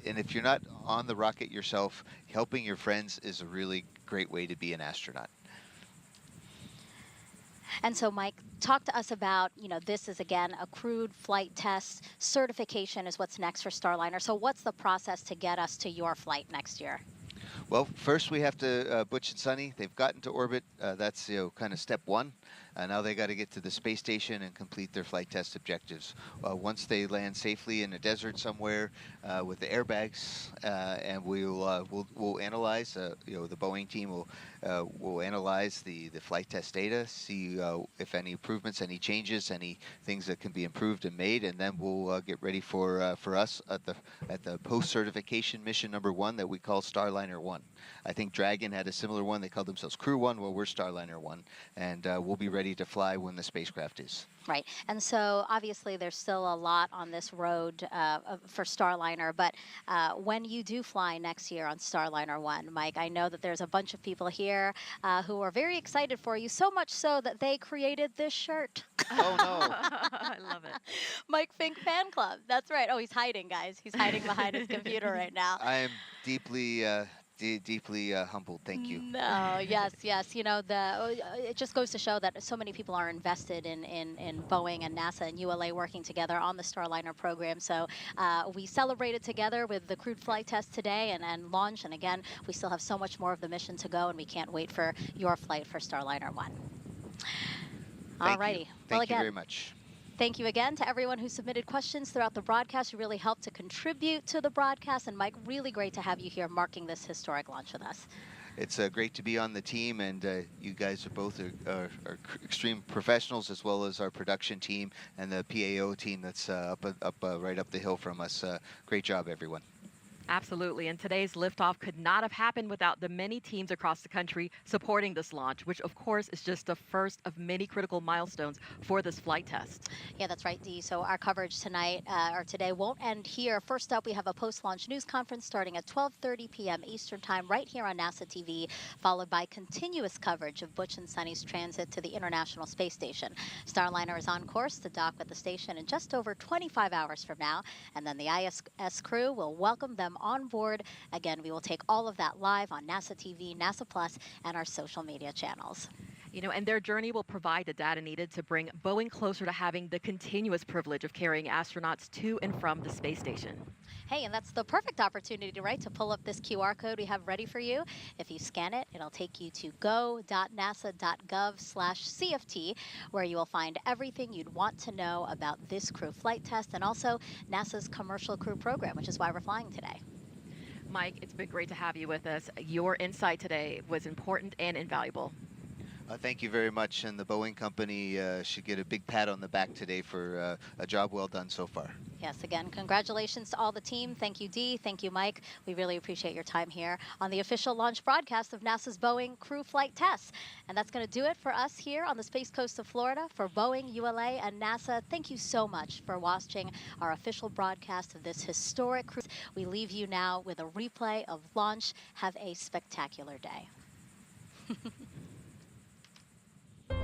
if you're not on the rocket yourself, helping your friends is a really great way to be an astronaut. And so, Mike, talk to us about, this is, again, a crewed flight test. Certification is what's next for Starliner. So what's the process to get us to your flight next year? Well, first we have to, Butch and Suni, they've gotten to orbit. That's, kind of step 1. Now they got to get to the space station and complete their flight test objectives. Once they land safely in a desert somewhere with the airbags, and we'll analyze. The Boeing team will analyze the flight test data, see if any improvements, any changes, any things that can be improved and made, and then we'll get ready for us at the post-certification mission number 1 that we call Starliner 1. I think Dragon had a similar one. They called themselves Crew 1. Well, we're Starliner 1, and we'll be ready to fly when the spacecraft is. Right. And so obviously there's still a lot on this road for Starliner, but when you do fly next year on Starliner 1, Mike, I know that there's a bunch of people here who are very excited for you, so much so that they created this shirt. Oh, no. I love it. Mike Fink Fan Club. That's right. Oh, he's hiding, guys. He's hiding behind his computer right now. I am deeply humbled. Thank you. No, yes. It just goes to show that so many people are invested in Boeing and NASA and ULA working together on the Starliner program. So we celebrated together with the crewed flight test today and launch. And again, we still have so much more of the mission to go, and we can't wait for your flight for Starliner 1. All righty. Thank you very much. Thank you again to everyone who submitted questions throughout the broadcast. You really helped to contribute to the broadcast. And Mike, really great to have you here marking this historic launch with us. It's great to be on the team, and you guys are both are extreme professionals, as well as our production team and the PAO team that's right up the hill from us. Great job, everyone. Absolutely, and today's liftoff could not have happened without the many teams across the country supporting this launch, which of course is just the first of many critical milestones for this flight test. Yeah, that's right, Dee. So our coverage tonight, or today, won't end here. First up, we have a post-launch news conference starting at 12:30 p.m. Eastern Time right here on NASA TV, followed by continuous coverage of Butch and Suni's transit to the International Space Station. Starliner is on course to dock at the station in just over 25 hours from now, and then the ISS crew will welcome them on board. Again, we will take all of that live on NASA TV, NASA Plus, and our social media channels. You know, and their journey will provide the data needed to bring Boeing closer to having the continuous privilege of carrying astronauts to and from the space station. Hey, and that's the perfect opportunity, right, to pull up this QR code we have ready for you. If you scan it, it'll take you to go.nasa.gov/CFT, where you will find everything you'd want to know about this crew flight test and also NASA's commercial crew program, which is why we're flying today. Mike, it's been great to have you with us. Your insight today was important and invaluable. Thank you very much, and the Boeing company should get a big pat on the back today for a job well done so far. Yes, again, congratulations to all the team. Thank you, Dee. Thank you, Mike. We really appreciate your time here on the official launch broadcast of NASA's Boeing crew flight tests. And that's going to do it for us here on the Space Coast of Florida. For Boeing, ULA, and NASA, thank you so much for watching our official broadcast of this historic cruise. We leave you now with a replay of launch. Have a spectacular day.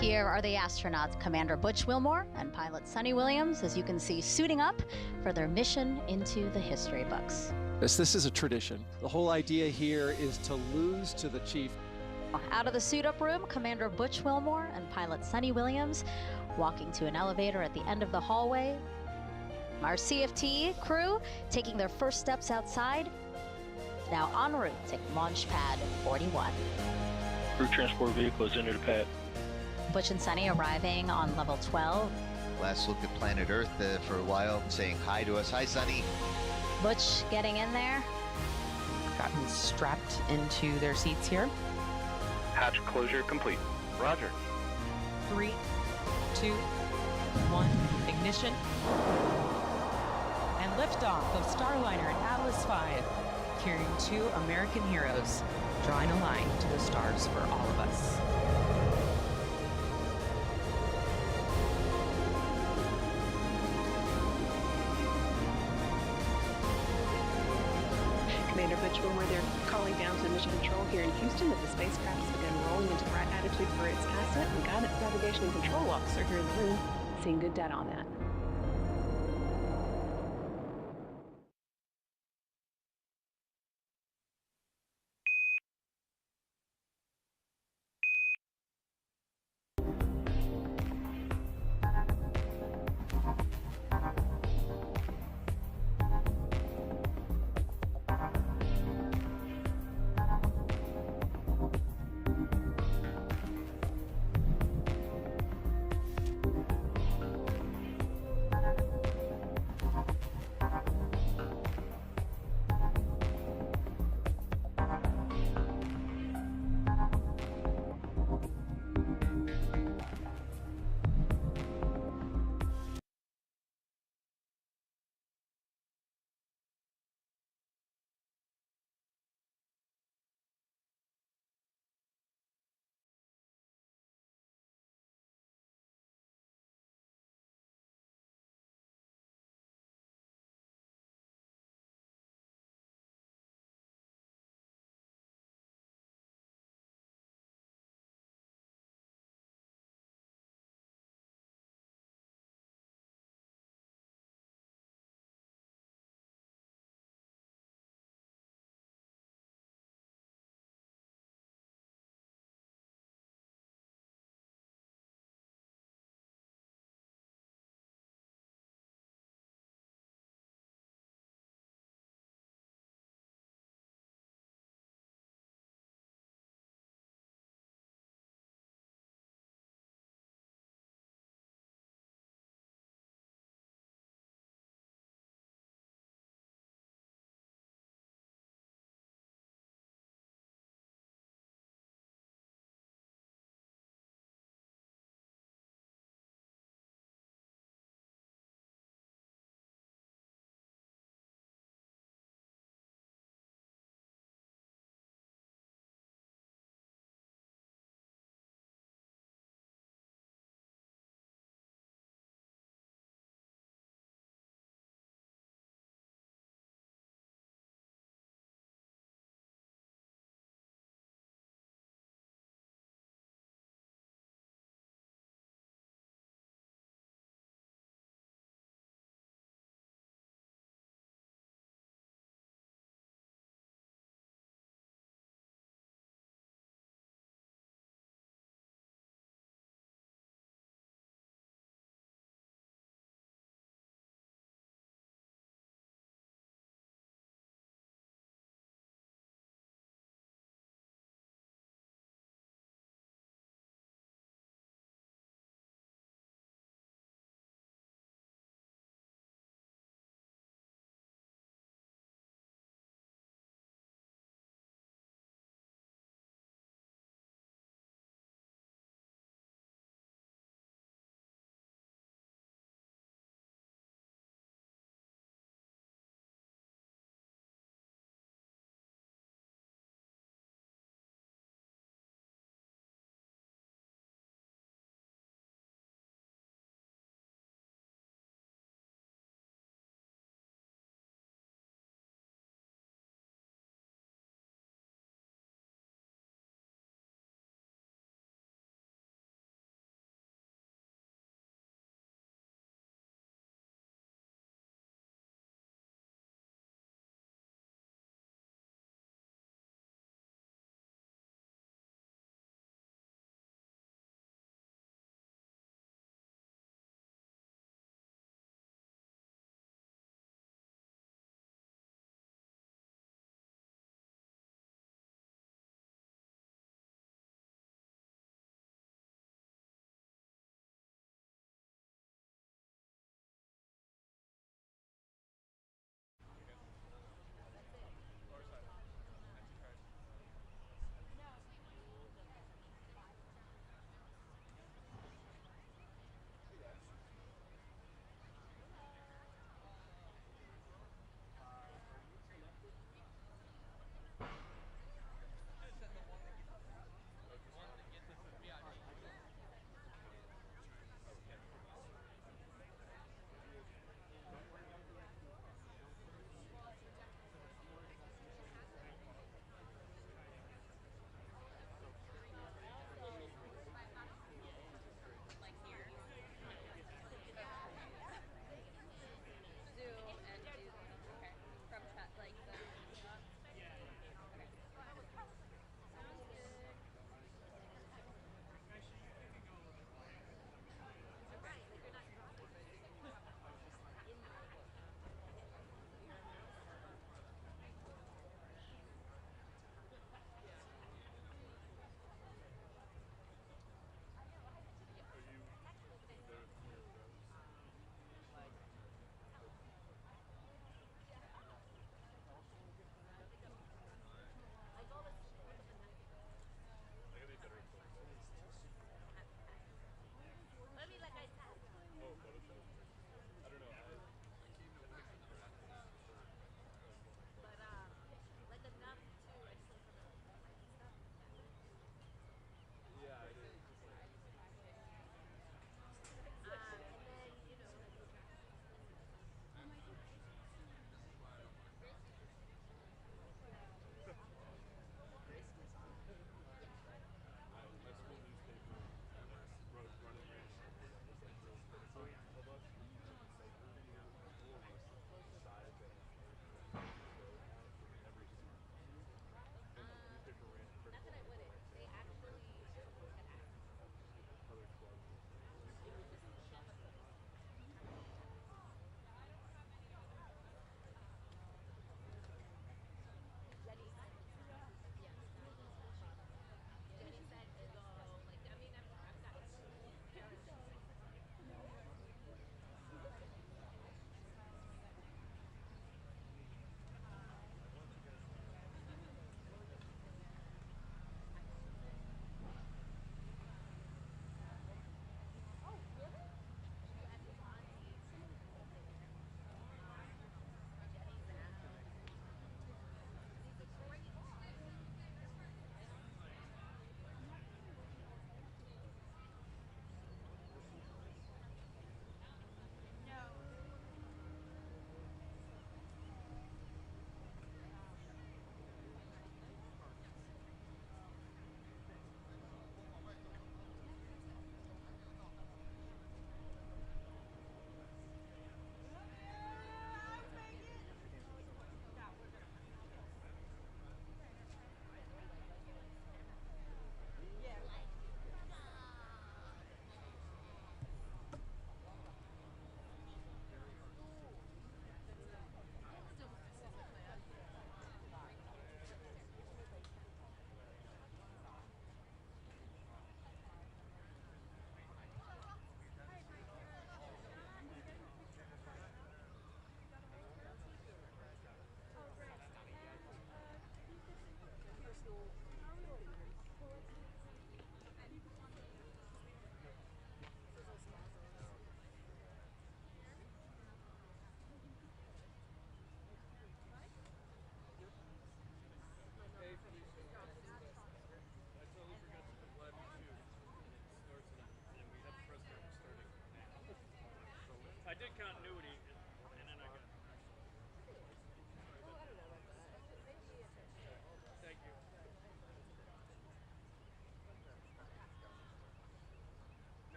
Here are the astronauts, Commander Butch Wilmore and pilot Suni Williams, as you can see, suiting up for their mission into the history books. This is a tradition. The whole idea here is to lose to the chief. Out of the suit-up room, Commander Butch Wilmore and pilot Suni Williams walking to an elevator at the end of the hallway. Our CFT crew taking their first steps outside, now en route to launch pad 41. Crew transport vehicle is into the pad. Butch and Suni arriving on level 12. Last look at planet Earth for a while, saying hi to us. Hi, Suni. Butch getting in there. Gotten strapped into their seats here. Hatch closure complete. Roger. 3, 2, 1, ignition. And liftoff of Starliner and Atlas V, carrying 2 American heroes, drawing a line to the stars for all of us. Commander Butch Wilmore, they're calling down to mission control here in Houston that the spacecraft has begun rolling into the right attitude for its ascent, and guidance navigation and control officer here in the room seeing good data on that.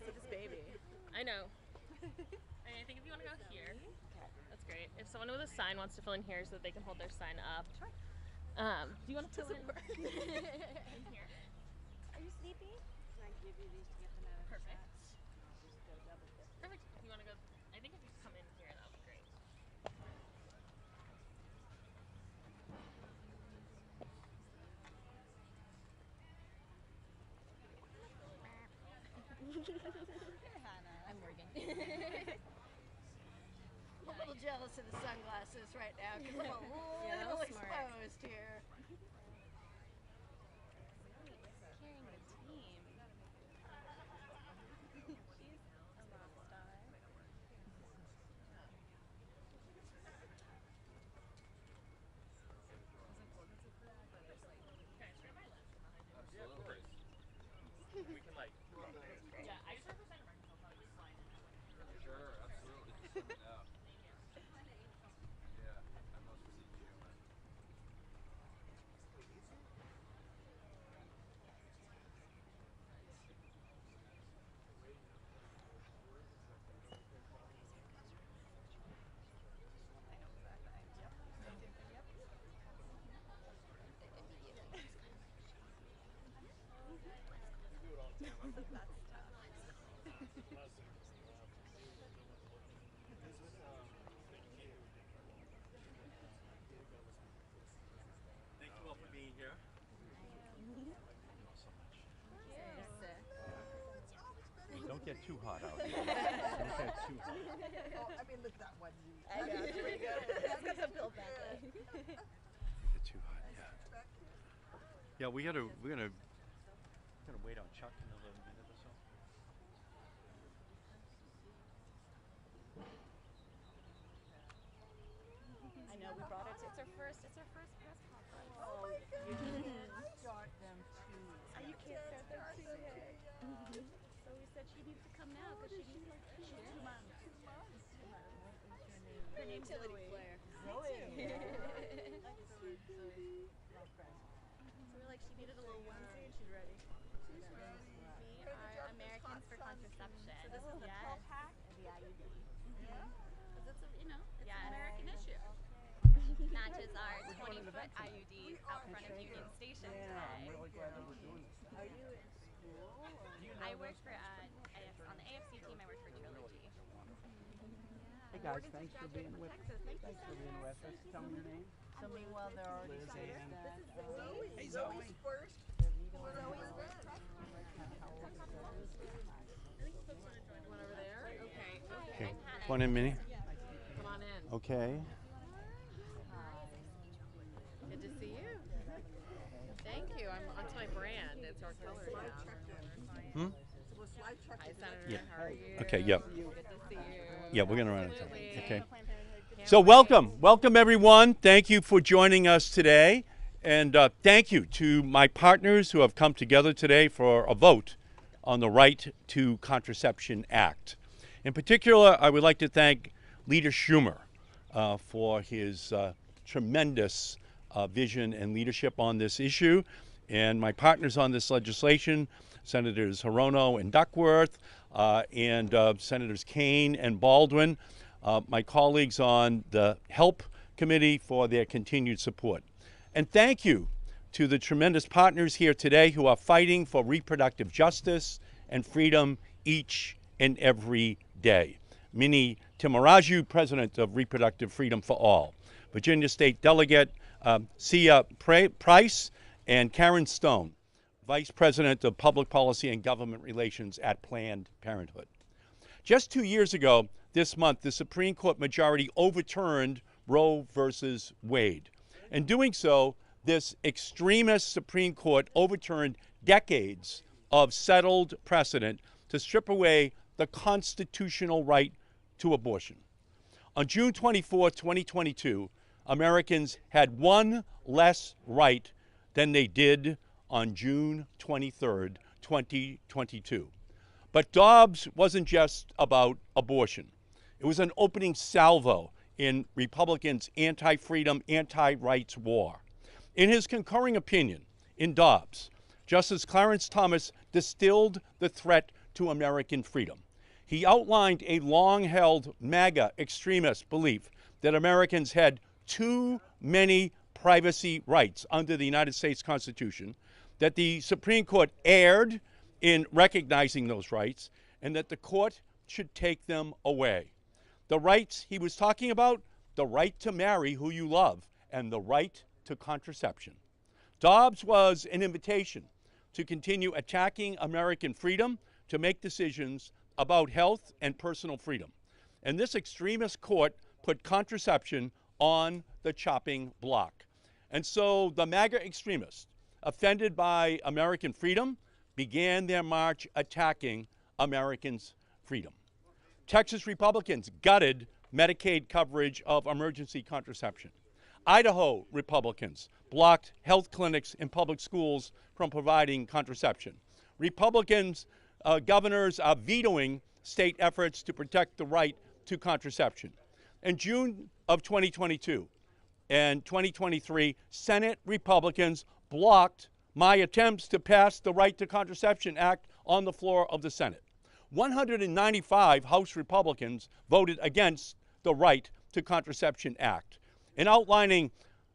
with this baby. I know. I think if you want to go here, that's great. If someone with a sign wants to fill in here so that they can hold their sign up. Sure. Do you want to fill in here? Are you sleepy? Can I give you these to get them out of Perfect. Perfect. If you want to go, I think if you come in here, that would be great. I'm Morgan. I'm a little jealous of the sunglasses right now because I'm a little exposed here. Carrying the team. She's a rock star. Absolutely. We can like. Yeah, I just represent American, so I'll probably just slide in. Sure, absolutely. Just let me know. Yeah, I must receive you. Thank you all for being here. Don't get too hot out here. Don't get too hot. Oh, I mean, look at that one. I know, it's pretty good. It's got some build back there. Don't get too hot, yeah. Yeah, we're gonna wait on Chuck in another minute or so. I know, we brought it to, it's our first press conference. Oh my God. You can't start them too. You can't start them too late. So we said she needs to come now because she's 2 months. Her name's Zoe. Zoe. So we're like, she needed a little onesie and she's ready. We are Americans for Contraception. So this is the pill pack and the IUD. Yeah. Because it's a, it's an American issue. Matches our 20-foot IUDs out front of Union Station today. I'm really glad that we're doing this. Are you in school? I work for on the AFC team. I work for Trilogy. Hey guys, thanks for being with us. Thanks for being with us. Tell me your name. So meanwhile, they're already saying that. Hey Zoe. First. Zoe's first. One over there. Okay. Okay. Come on in, Minnie. Come on in. Okay. Good to see you. Thank you. It's my brand. It's our color now. Hmm? Hi, Senator. Yeah. How are you? Okay, yep. Good to see you. Yeah, we're gonna run it. Absolutely. Okay. So welcome everyone. Thank you for joining us today, and thank you to my partners who have come together today for a vote on the Right to Contraception Act. In particular, I would like to thank Leader Schumer for his tremendous vision and leadership on this issue, and my partners on this legislation, Senators Hirono and Duckworth, and Senators Kaine and Baldwin, my colleagues on the HELP Committee for their continued support. And thank you to the tremendous partners here today who are fighting for reproductive justice and freedom each and every day. Minnie Timaraju, President of Reproductive Freedom for All, Virginia State Delegate Sia Price, and Karen Stone, Vice President of Public Policy and Government Relations at Planned Parenthood. Just 2 years ago, this month, the Supreme Court majority overturned Roe versus Wade. In doing so, this extremist Supreme Court overturned decades of settled precedent to strip away the constitutional right to abortion. On June 24, 2022, Americans had one less right than they did on June 23, 2022. But Dobbs wasn't just about abortion. It was an opening salvo in Republicans' anti-freedom, anti-rights war. In his concurring opinion in Dobbs, Justice Clarence Thomas distilled the threat to American freedom. He outlined a long-held MAGA extremist belief that Americans had too many privacy rights under the United States Constitution, that the Supreme Court erred in recognizing those rights, and that the court should take them away. The rights he was talking about, the right to marry who you love, and the right to contraception. Dobbs was an invitation to continue attacking American freedom to make decisions about health and personal freedom. And this extremist court put contraception on the chopping block. And so the MAGA extremists, offended by American freedom, began their march attacking Americans' freedom. Texas Republicans gutted Medicaid coverage of emergency contraception. Idaho Republicans blocked health clinics and public schools from providing contraception. Republicans, governors are vetoing state efforts to protect the right to contraception. In June of 2022 and 2023, Senate Republicans blocked my attempts to pass the Right to Contraception Act on the floor of the Senate. 195 House Republicans voted against the Right to Contraception Act. In outlining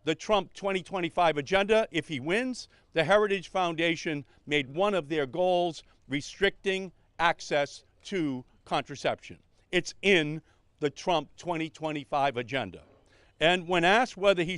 the Trump 2025 agenda, if he wins, the Heritage Foundation made one of their goals restricting access to contraception. It's in the Trump 2025 agenda. And when asked whether he